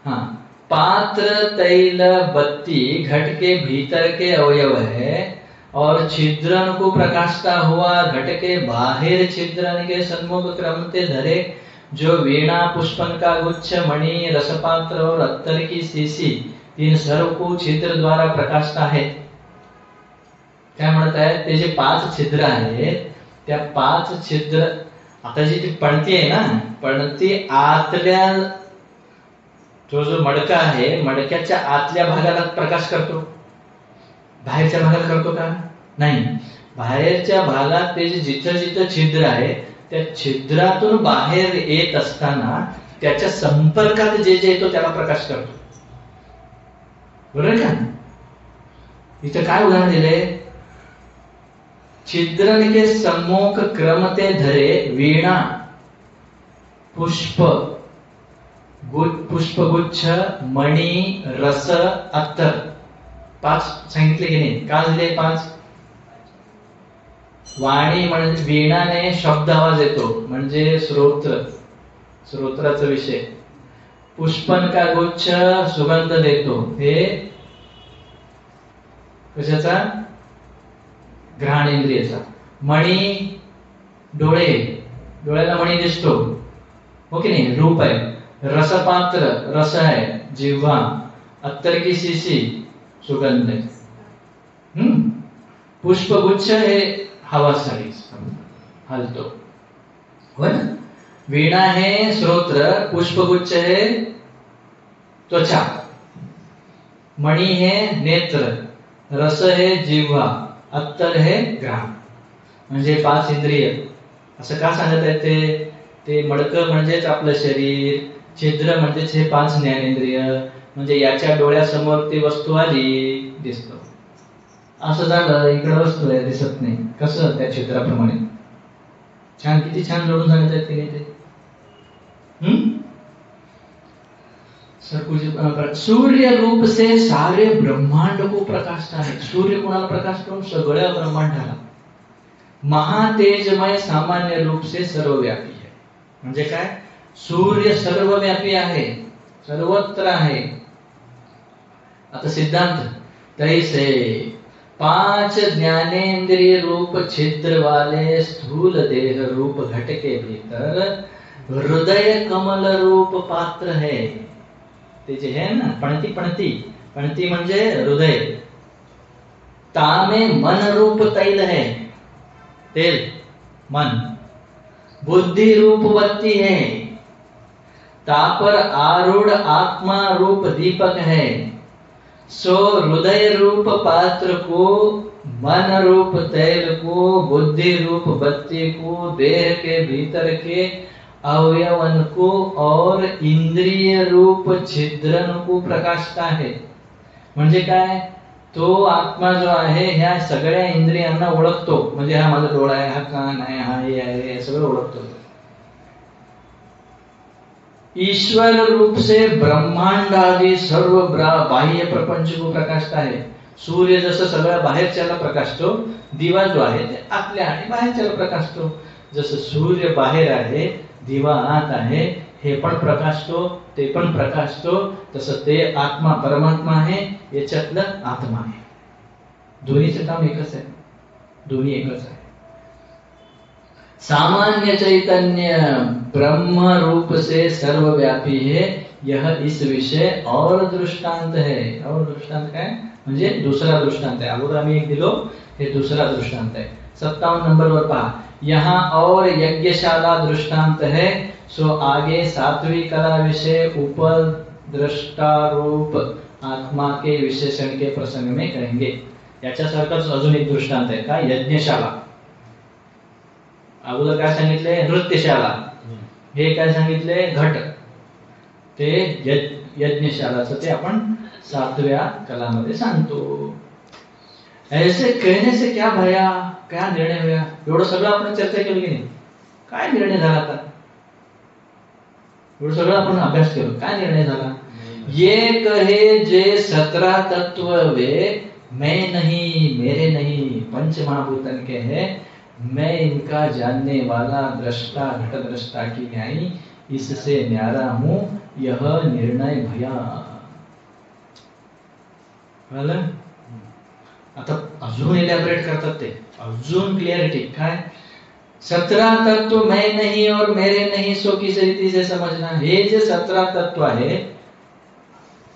हाँ, पात्र, तैल, बत्ती घट के भीतर के अवयव है, और छिद्रन को प्रकाशता हुआ घट के बाहर छिद्रन के सन्मुख क्रमते धरे जो वीणा, पुष्पन का गुच्छ, मणि, रसपात्र और अत्तर की शीशी, तीन सर्व को छिद्र द्वारा प्रकाशता है. काय म्हणत आहे, ते जे 5 छिद्र आहेत, त्या 5 छिद्र, आता जी ती पणती आहे ना, पणती आतल्या, जो मडका आहे, मडक्याच्या आतल्या भागाला प्रकाश करतो, बाहेरच्या भागात करतो का? नाही. बाहेरच्या भागात ते जिथं जिथं छिद्र आहे, त्या छिद्रातून बाहेर येत असताना त्याच्या संपर्कात जे जे येतो त्याला प्रकाश करतो. बरोबर का? इथं काय उदाहरण दिले, छिद्रन के सम्मुख क्रमते धरे वीणा, पुष्पगुच्छ, मणी, रस, अत्तर. 5 सांगितले की नाही? का दिले 5? वाणी म्हणजे वीणाने शब्द आवाज येतो, म्हणजे स्रोत्राचा विषय. पुष्पन का गुच्छ सुगंध देतो, हे कशाचा? घ्राणेंद्रियाचा. मणी, डोळ्याला मणी दिसतो, हो की नाही? रूप आहे. रसपात्र, रस आहे, जिव्हा. अत्तर की शीशी, सुगंध आहे. पुष्पगुच्छ हे हवा सारी हलतो, हो ना? वीणा हे श्रोत्र, पुष्पगुच्छ हे त्वचा, मणी हे नेत्र, रस हे जिव्हा, अत्तर हे घ्राण. म्हणजे 5 इंद्रिय. असं का सांगत आहे ते मडकं म्हणजेच आपलं शरीर, छिद्र म्हणजेच हे 5 ज्ञानेंद्रिय. म्हणजे याच्या डोळ्यासमोर ती वस्तू आली, दिसतो. असं झालं, इकडे वस्तू आहे, दिसत नाही. कसं? त्या छिद्राप्रमाणे. छान, किती छान जोडून सांगत आहेत तिने ते. सूर्य रूप से सारे ब्रह्मांड को प्रकाशता है. सूर्य कोणाला प्रकाशतो? सगळ्या ब्रह्मांडाला. महातेजमय सामान्य रूप से सर्वव्यापी है. म्हणजे काय? सूर्य सर्वव्यापी आहे, सर्वत्र आहे. आता सिद्धांत तैसे 5 ज्ञानेंद्रिय रूप छिद्र वाले स्थूल देह रूप घट के भीतर हृदय कमल रूप पात्र है. ते जे है ना, पणती म्हणजे हृदय. तामे मन रूप तैल है, तेल मन, बुद्धि रूप बत्ती है, तापर आरूढ़ आत्मा रूप दीपक है, सो हृदय रूप पात्र को, मन रूप तैल को, बुद्धि रूप बत्ती को, देह के भीतर के अवयवन को और इंद्रिय रूप छिद्रन को प्रकाशता है. म्हणजे काय, तो आत्मा जो आहे ह्या सगळ्या इंद्रियांना ओळखतो. म्हणजे हा माझा डोळा आहे, हा कान आहे, हा हे आहे, हे सगळं ओळखतो. ईश्वर रूप से ब्रह्मांड आदि सर्व बाह्य प्रपंच को प्रकाशता है. सूर्य जसं सगळं बाहेरच्याला प्रकाशतो, दिवा जो आहे ते आतल्या आणि बाहेरच्याला प्रकाशतो. जसं सूर्य बाहेर आहे, दिवा आत आहे, हे पण प्रकाशतो, ते पण प्रकाशतो, तसं ते आत्मा परमात्मा आहे, याच्यातलं आत्मा आहे. दोन्हीचं काम एकच आहे, दोन्ही एकच आहे. सामान्य चैतन्य ब्रह्म रूप से सर्वव्यापी है, यह इस विषय और दृष्टांत है. और दृष्टांत काय, म्हणजे दुसरा दृष्टांत आहे. अगोदर आम्ही एक दिलो, हे दुसरा दृष्टांत आहे. 57 नंबरवर पहा. यहाँ और यज्ञशाला दृष्टांत है, सो आगे सातवीं कला विषय ऊपर दृष्टारूप आत्मा के विशेषण के प्रसंग में कहेंगे. याच्यासारखंच अजून एक दृष्टांत आहे का, यज्ञशाला. अगोदर काय सांगितले, नृत्यशाला. हे काय सांगितले, घट. ते यज्ञशालाचं ते आपण 7व्या कलामध्ये सांगतो. ऐसे कहने से क्या भया, क्या निर्णय हुआ. एवढं सगळं आपण चर्चा केली की नाही, काय निर्णय झाला आता. एवढं सगळं आपण अभ्यास केलो, काय निर्णय झाला. ये कहे जे 17 तत्व वे मैं नहीं, मेरे नहीं, पंच महाभूतन के है, मैं इनका जानने वाला, दृष्टा घट दृष्टा की न्यायी, इससे न्यारा हूं, यह निर्णय भया. कळलं. आता अजून एलॅबोरेट करतात ते, अजून क्लिअरिटी. काय, 17 तत्व मैं नहीं और मेरे नहीं, सो किस रीती से समझना. हे जे 17 तत्व आहे,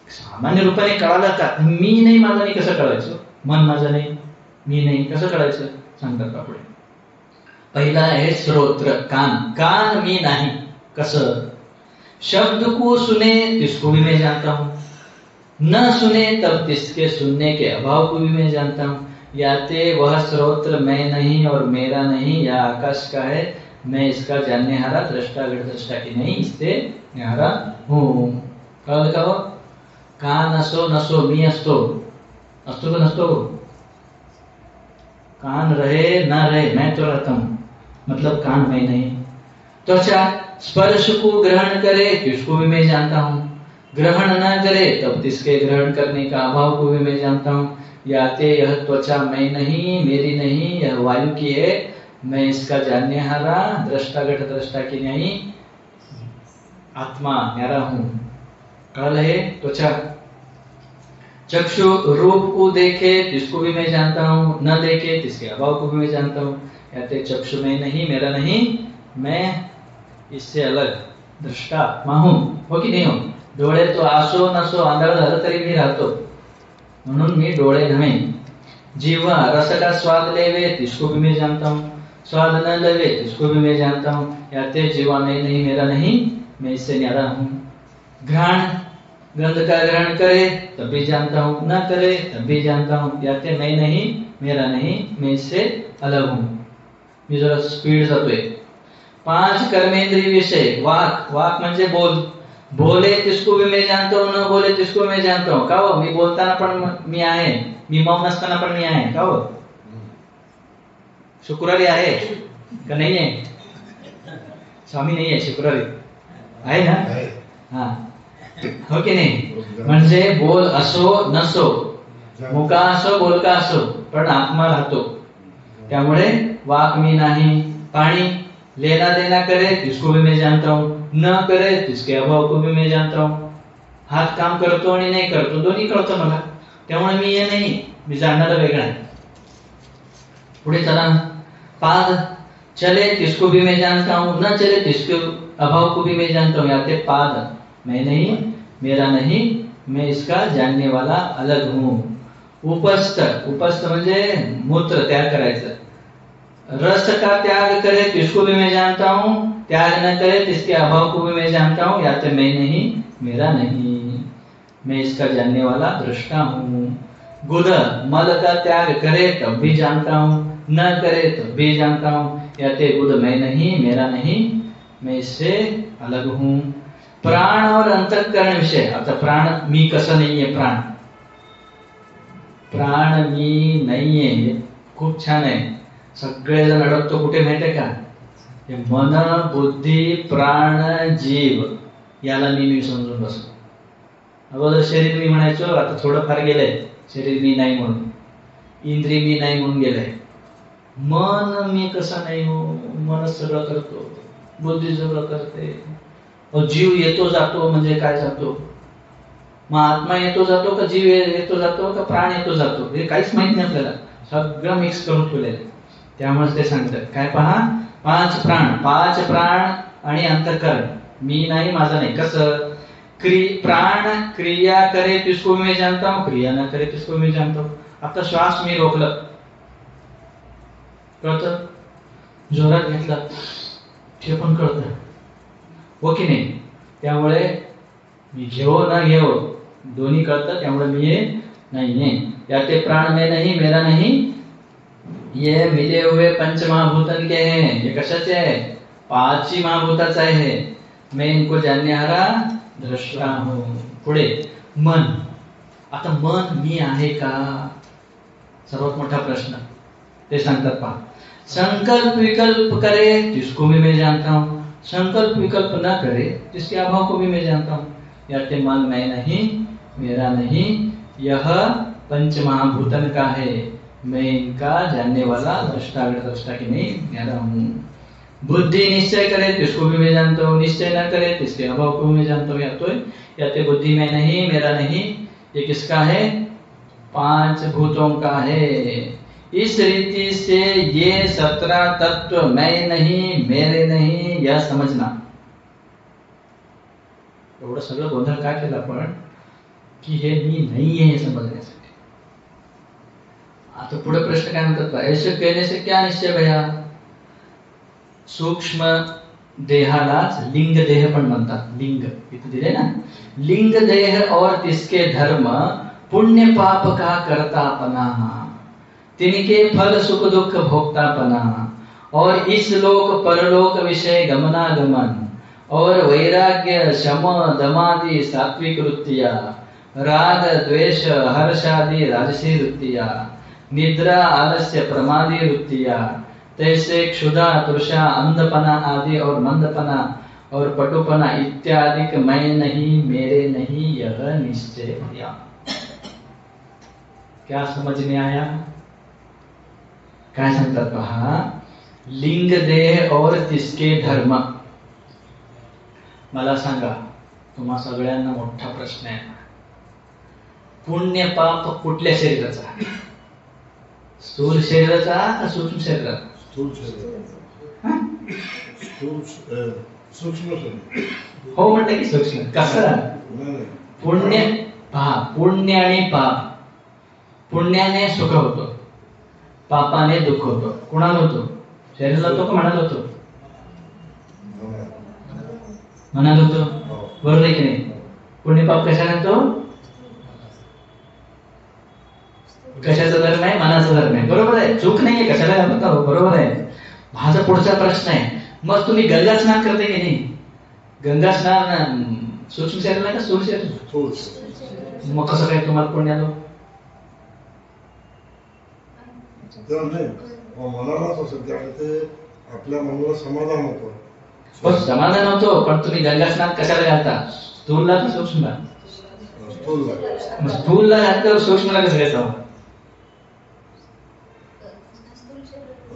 सामान्य रूपाने कळालं का. मी नाही, माझं नाही, कसं कळायचं. मन माझं नाही, मी नाही, कसं कळायचं सांगतात का पुढे. पहिला आहे श्रोत्र, कान. कान मी नाही, कसं. शब्द को सुने तिसको भी मैं जानता हूं, न सुने तब तिसके सुनने के अभाव को भी मैं जानता हूं. याते वह श्रोत्र मैं नहीं और मेरा नहीं, या आकाश का है, मैं इसका जानने हारा, दृष्टा घट दृष्टा की नहीं, इससे न्यारा हूं. कळलं का. कान असो नसो, मी असतो, असतो का नसतो. कान रहे ना रहे, मैं तो रहता हूं, मतलब कान मैं नहीं. त्वचा स्पर्श को ग्रहण करे किसको भी मैं जानता हूं, ग्रहण न करे तब तिसके ग्रहण करने का अभाव को भी मैं जानता हूं. याते यह त्वचा मैं नहीं, मेरी नहीं, यह वायु की है, मैं इसका जानने हारा, दृष्टा घट दृष्टा की नहीं, आत्मा न्यारा हूं. कल है त्वचा. चक्षु रूप को देखे तिसको भी मैं जानता हूं, न देखे तिसके अभाव को भी मैं जानता हूं. याते चक्षु मैं नहीं, मेरा नहीं, मैं इससे अलग दृष्टा आत्मा हूं. हो की नाही हो. डोळे तो असो नसो, आंधळ झालं तरी मी राहतो, म्हणून मी डोळे नव्हे. जीवा रस का स्वाद लेवे तिसको भी मैं जानता हूं, स्वाद न लेवे तिसको भी मैं जानता हूं. याते जीवा मैं नहीं, मेरा नहीं, मैं इससे न्यारा हूं. घ्राण गंध का ग्रहण करे तब भी जानता हूं, न करे तब भी जानता हूं. याते मैं नहीं, मेरा नहीं, मैं इससे अलग हूं. मी जरा स्पीड जातोय. 5 कर्मेंद्रिय विषय. वाक, वाक म्हणजे बोल. बोले तिसको भी मैं जानता हूं, न बोले तिसको मैं जानता हूं. का हो, मी बोलताना पण मी आहे, मी मौन असताना पण मी आहे. का हो, शुक्रवारी आहे का नाही आहे. स्वामी नाही आहे, शुक्रवारी आहे ना. हा, हो की नाही. म्हणजे बोल असो नसो, मुका असो बोलका असो, पण आत्मा राहतो. त्यामुळे वाक मी नाही. पाणी लेना देना करे तिसको भी मैं जानता हूं, न करे तिसके अभाव को भी मैं जानता हूं. हात काम करतो आणि नाही करतो, दोन्ही कळतं मला, त्यामुळे मी हे नाही, मी जाणणारा वेगळा आहे. पुढे चला. पाद चले तिसको भी मैं जानता हूं, न चले तिसके अभाव को भी मैं जानता हूं. याते पाद मैं नहीं, मेरा नहीं, मैं इसका जानने वाला अलग हूं. उपस्थ, उपस्थ म्हणजे मूत्र त्याग करायचं। रस का त्याग करे तिसको भी मैं जानता हूँ, त्याग न करे तिसके अभाव को भी मैं जानता हूँ, या तो मैं नहीं मेरा नहीं, मैं इसका जानने वाला दृष्टा हूँ। गुद मल का त्याग करे तब भी जानता हूँ, न करे तब भी जानता हूँ, या ते गुद मैं नहीं मेरा नहीं, मैं इससे अलग हूँ। प्राण और अंतःकरण विषय, आता प्राण मी कसं नाहीये, प्राण मी नाहीये, खूप छान आहे। सगळेजण अडकतो कुठे माहितीये का, हे मन बुद्धी प्राण जीव याला मी समजून बसलो। अगोदर शरीर मी म्हणायचो, आता थोडंफार गेलंय शरीर मी नाही म्हणून, इंद्रिय मी नाही म्हणून गेलंय। मन मी कसं नाही हो, मन सगळं करतो, बुद्धी सगळं करते, जीव येतो जातो म्हणजे काय जातो, मग आत्मा येतो जातो का जीव येतो जातो का प्राण येतो जातो, हे काहीच माहित नाही आपल्याला, सगळं मिक्स करून ठेवलेलं। त्यामुळे ते सांगतात काय, पहा पाच प्राण आणि अंतःकरण, मी नाही माझा नाही। कसं, प्राण क्रिया करे तिसको मैं जानता हूँ, क्रिया न करे तिसको मैं जानता हूँ। आता श्वास मी रोखलं, कळतं, जोरात घेतला ते पण कळतं, हो की नाही। त्यामुळे मी घेऊ ना घेऊ दोन्ही कळतं, त्यामुळे मी हे नाहीये। या ते प्राण में नहीं मेरा नहीं, ये मिले हुए पंच महाभूतन के हैं, ये कशाचे आहे, पाच ही महाभूताचा आहे। मैं इनको जानने हारा दृष्टा हूं। पुढे मन, आता मन मी आहे का, सर्वात मोठा प्रश्न। ते सांगतात पहा, संकल्प विकल्प करे जिसको भी मैं जानता हूं, संकल्प विकल्प न करे जिसके अभाव को भी मैं जानता हूं, या ते मन मैं नहीं मेरा नहीं, यह पंच महाभूतन का है, मैं इनका जानने वाला दृष्टा की नहीं मेरा हूं। बुद्धि निश्चय करे तिसको भी मैं जानता हूँ, निश्चय न करे तिसके अभाव को भी मैं जानता हूँ, या तो बुद्धि में नहीं मेरा नहीं, ये किसका है, पांच भूतों का है। इस रीति से ये 17 तत्व मैं नहीं मेरे नहीं यह समझना। एवढं सगळं गोंधळ काय केला आपण, की हे मी नाहीये हे समजण्यासाठी। आता पुढे प्रश्न काय म्हणतात, ऐसे कहने से क्या निश्चय भया, सूक्ष्म देहालाच लिंग देह पण म्हणतात, लिंग इथे दिले ना, लिंग देह और तिसके धर्म पुण्य पाप का करतापना, तिनके फल सुख दुख भोगतापना, और इस लोक परलोक विषय गमनागमन, और वैराग्य शम दमादि सात्विक वृत्तियां, राग द्वेष हर्षादि राजसी वृत्तियां, निद्रा आलस्य प्रमादी वृत्तियां, तैसे क्षुधा तृषा अंधपना आदि और मंदपना और पटुपना इत्यादि मैं नहीं मेरे नहीं यह निश्चय भया। क्या समझ में आया, काय सांगतात पहा, लिंग देह और तिसके धर्म। मला सांगा, तुम्हा सगळ्यांना मोठा प्रश्न आहे, पुण्य पाप कुठल्या शरीराचा, स्थूल शरीराचा का सूक्ष्म शरीराचा? सूक्ष्म हो म्हणते की सूक्ष्म, कसं पुण्य, पहा पुण्य आणि पाप, पुण्याने सुख होतो, पापाने दुःख होतो, कुणाला होतो, शरीराला होतो का मनाला होतो, मनाला होतो, बरोबर आहे की नाही। पुण्य पाप कशाला होतो, कशाचा धर्म आहे, मनाचा धर्म आहे, बरोबर आहे, चूक नाहीये, कशाला होतो, बरोबर आहे। माझा पुढचा प्रश्न आहे, मग तुम्ही गंगा स्नान करते की नाही, गंगा स्नान सूक्ष्म शरीराला का स्थूल शरीर, मग कसं काय तुम्हाला पुण्य आलं, मनालाच असं ते आपल्या मनाला समाधान होतं, पण समाधान होतो, पण तुम्ही गंगा स्नान कशाला घालता, स्थूलला का सूक्ष्मला, स्थूलला घातल्यावर सूक्ष्मला कसं घ्यायचं,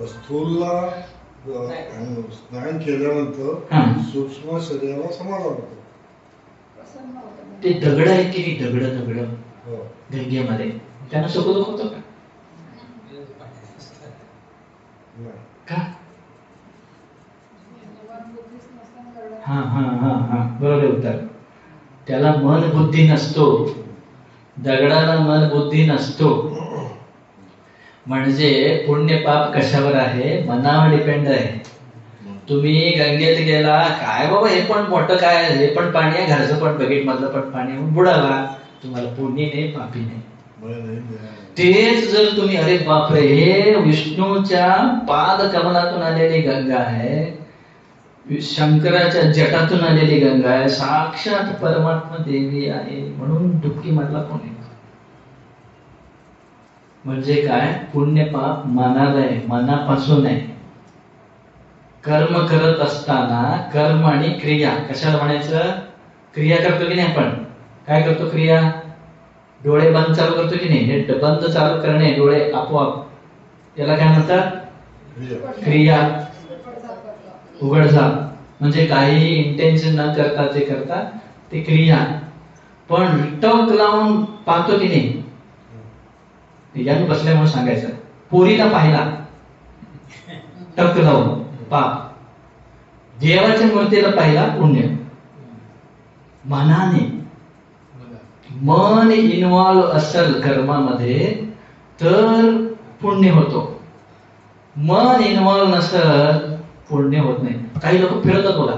स्थूलला स्नान केल्यानंतर सूक्ष्म शरीराला समाधान होतं। ते दगड आहेत की दगड दगड गंगेमध्ये, त्यांना सुख दुःख होतं का? हा हा हा हा बरोबर उत्तर, त्याला मन बुद्धी नसतो, दगडाला मन बुद्धी नसतो, म्हणजे पुण्य पाप कशावर आहे? मनावर डिपेंड आहे. तुम्ही गंगेत गेला, काय बाबा हे पण मोठं काय, हे पण पाणी आहे, घरचं पण बकेट मधलं पण पाणी आहे, बुडाला. तुम्हाला पुण्य नाही, पापी नाही. तेच जर तुम्ही, अरे बापरे, हे विष्णूच्या पाद कमलातून आलेली गंगा आहे, शंकराच्या जटातून आलेली गंगा आहे, साक्षात परमात्मा देवी आहे, म्हणून डुबकी मारला कोणी. म्हणजे काय? पुण्य पाप मनाला आहे, मनापासून आहे. कर्म करत असताना कर्म आणि क्रिया, कशाला म्हणायचं? क्रिया करतो की नाही आपण? काय करतो क्रिया? डोळे बंद चालू करतो की नाही? हे बंद चालू करणे, डोळे आपोआप, याला काय म्हणतात? क्रिया. उघड झाप म्हणजे काही इंटेन्शन न करता ते करता, ते क्रिया. पण टक लावून पाहतो की नाही? यानं बसल्यामुळे सांगायचं, पोरीला पाहिला टक लावून पाप, देवाच्या मूर्तीला पाहिला पुण्य. मनाने, मन इन्व्हॉल्व असेल कर्मामध्ये तर पुण्य होतो. मन इन्व्हॉल्व नसेल पुण्य होत नाही. काही लोक फिरतात बघा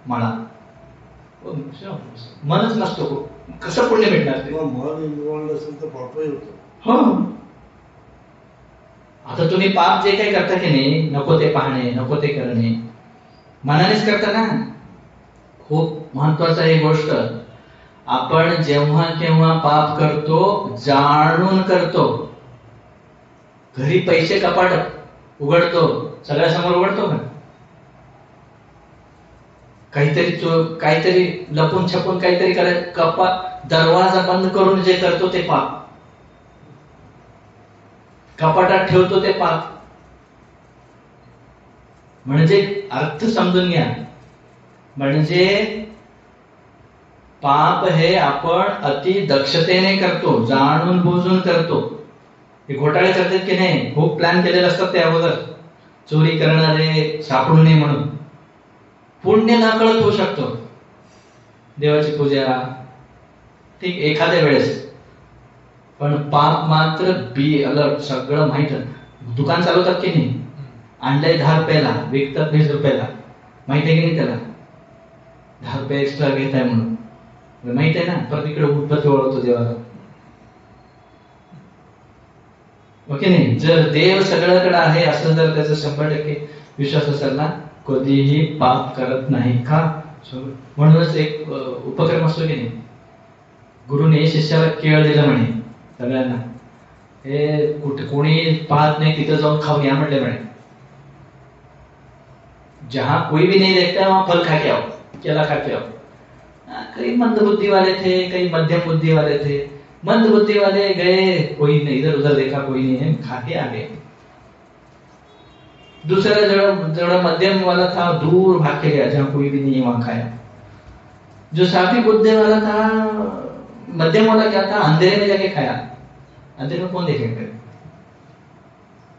मला, मनच नसतो, कसं पुण्य भेटणार ते? मन इन्व्हॉल्व असेल तर पापही होतो. हो. आता तुम्ही पाप जे काही करता की नाही, नको ते पाहणे, नको ते करणे, मनानेच करता ना. खूप महत्वाचं आहे गोष्ट. आपण जेव्हा केव्हा पाप करतो, जाणून करतो. घरी पैसे कपाट उघडतो, सगळ्यासमोर उघडतो का? काहीतरी लपून छपून काहीतरी करायचं, कपाट दरवाजा बंद करून जे करतो ते पाप. कपाटात ठेवतो ते पाप. म्हणजे अर्थ समजून घ्या. म्हणजे पाप हे आपण अति दक्षतेने करतो, जाणून बुजून करतो. हे घोटाळे करतात की नाही, खूप प्लॅन केलेले असतात ते अगोदर, चोरी करणारे सापडू नये म्हणून. पुण्य नकळत होऊ शकतो. देवाची पूजा ठीक एखाद्या वेळेस, पण पाप मात्र बी अलर्ट, सगळं माहित. दुकान चालवतात की नाही, आणलंय 10 रुपयाला, विकतात 20 रुपयाला, माहित आहे की नाही त्याला? 10 रुपये एक्स्ट्रा घेत आहे म्हणून माहित आहे ना. परत इकडे उद्बत्ती ओळखतो देवाला, ओके नाही? जर देव सगळ्याकडे आहे असं जर त्याचा 100% विश्वास असेल ना, कधीही पाप करत नाही का? म्हणूनच एक उपक्रम असतो की नाही, गुरुने शिष्याला केळ दिलं म्हणे सगळ्यांना, हे कुठे कोणी पाहत नाही तिथं जाऊन खाऊन या म्हटले म्हणे. जहां कोई भी नहीं देखता है वहां फल खा के आओ, केला खा के आओ. कई मंद बुद्धि वाले थे, कई मध्यम बुद्धि वाले थे. मंद बुद्धि वाले गए, कोई नहीं, इधर उधर देखा कोई नहीं है, खा के आ गए. दूसरा जो मध्यम वाला था दूर भाग के गया, जहां कोई भी नहीं है वहां खाया. जो साफी बुद्धि वाला था, मध्यम वाला क्या था, अंधेरे में जाके खाया. अंधेरे में कौन देखेगा?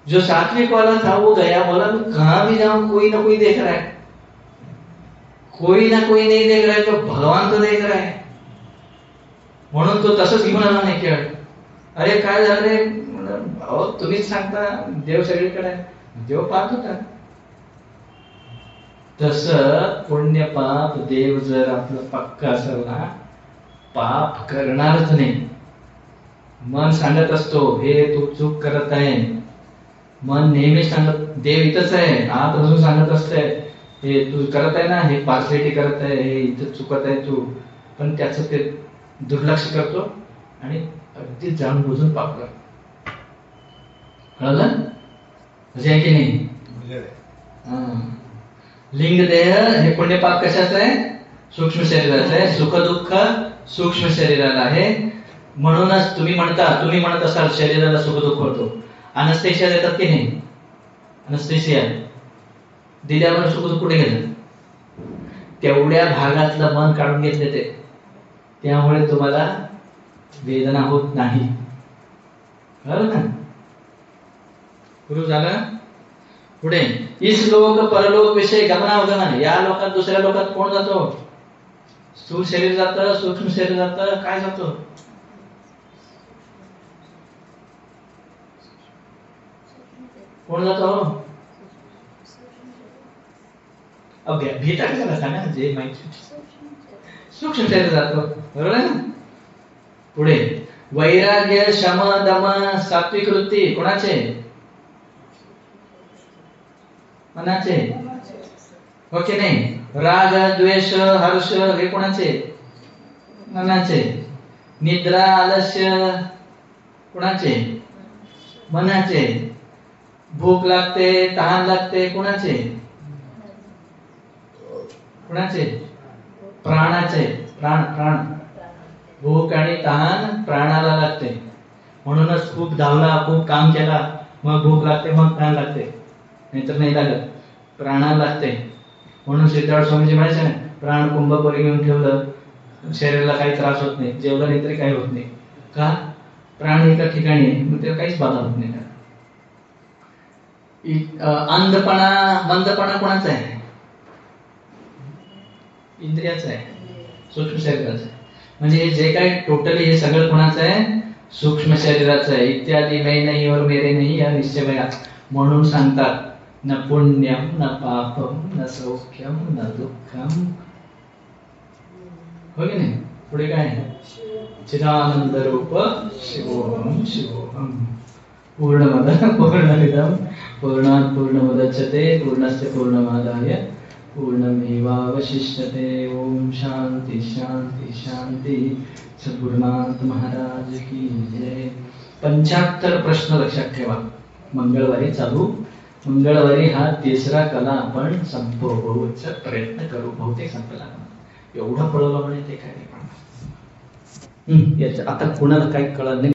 जो सात्विक वाला था वो गया, बोला मैं कहां भी जाऊं कोई ना कोई देख रहा है, कोई ना कोई नहीं देख रहा है तो भगवान तो देख रहा है. म्हणून तो तसंच घेऊन आला नाही केळ. अरे काय झालं रे? अहो तुम्हीच सांगता देव सगळीकडे आहे. देव पाहत होता. तसं पुण्य पाप देव जर आपलं पक्का असेल ना, पाप करणारच नाही. मन सांगत असतो हे तू चूक करत आहे. मन नेहमी सांगत, देव इथंच आहे, आत बसून सांगत असते हे तू करत आहे ना, हे पार्सलिटी करत आहे, हे इथं चुकत आहे तू. पण त्याचं ते दुर्लक्ष करतो आणि अगदी जाणून बुजून पाप करतो. कळलं? म्हणजे आहे की नाही? लिंग देह हे पुण्य पाप कशाचं आहे? सूक्ष्म शरीराचं आहे. सुख दुःख सूक्ष्म शरीराला आहे. म्हणूनच तुम्ही म्हणत असाल शरीराला सुख दुःख होतो. अनस्थेशिया देतात की नाही? अनस्थेशिया दिल्यावर सुख दुःख कुठे गेलं? तेवढ्या भागातलं मन काढून घेतले ते, त्यामुळे तुम्हाला वेदना होत नाही. बरोबर ना? गुरु झाला. पुढे इस लोक परलोक विषय गमनावगमन. या लोकात दुसऱ्या लोकात कोण जातो? स्थूल शरीर जातं, सूक्ष्म शरीर जातं, काय जातो? कोण जातो? भेटा कशाला सांगा, जे माहिती सूक्ष्म शरीर जातो, बरोबर आहे ना. पुढे वैराग्य, शम, दम, सात्विक वृत्ती कोणाचे? मनाचे, हो की नाही. राग, द्वेष, हर्ष हे कोणाचे? मनाचे. निद्रा, आलस्य कोणाचे? मनाचे. भूक लागते, तहान लागते कोणाचे? कोणाचे? प्राणाचे. प्राण प्राण. भूक आणि तहान प्राणाला लागते. म्हणूनच खूप धावला, खूप काम केला, मग भूक लागते, मग तहान लागते, नाहीतर नाही लागत. प्राणाला लागते. म्हणून श्रीधर स्वामीजी म्हणायचे ना, प्राण कुंभकोरी घेऊन ठेवलं, शरीराला काही त्रास होत नाही, जेवलं नाही तरी काही होत नाही. का? प्राण एका ठिकाणी आहे, मग त्याला काहीच बाधा होत नाही. अंधपणा, मंदपणा कोणाचा आहे? इंद्रियाचा आहे, सूक्ष्म शरीराचा आहे. म्हणजे हे जे काही टोटली हे सगळं कोणाचं आहे? सूक्ष्म शरीराचं आहे. इत्यादी मैं नहीं और मेरे नहीं या निश्चय भया. म्हणून सांगतात न पुण्यम न पापम न सौख्यम न दुःखम, हो की नाही. पुढे काय आहे? चिदानंद रूप शिवोहम शिवोहम. पूर्णमद पूर्णमिदं पूर्णात् पूर्णमुदच्यते पूर्णस्य पूर्णमादाय पूर्णमेवावशिष्यते. ओम शांति शांति शांति. सद्गुरुनाथ महाराज की जय. 75 प्रश्न लक्षात ठेवा. मंगळवारी चालू. मंगळवारी हा तिसरा कला आपण संपवण्याचा प्रयत्न करू. बहुतेक संपला, एवढं पळवलं म्हणे ते काय नाही. याच्या आता कुणाला काही कळलं नाही.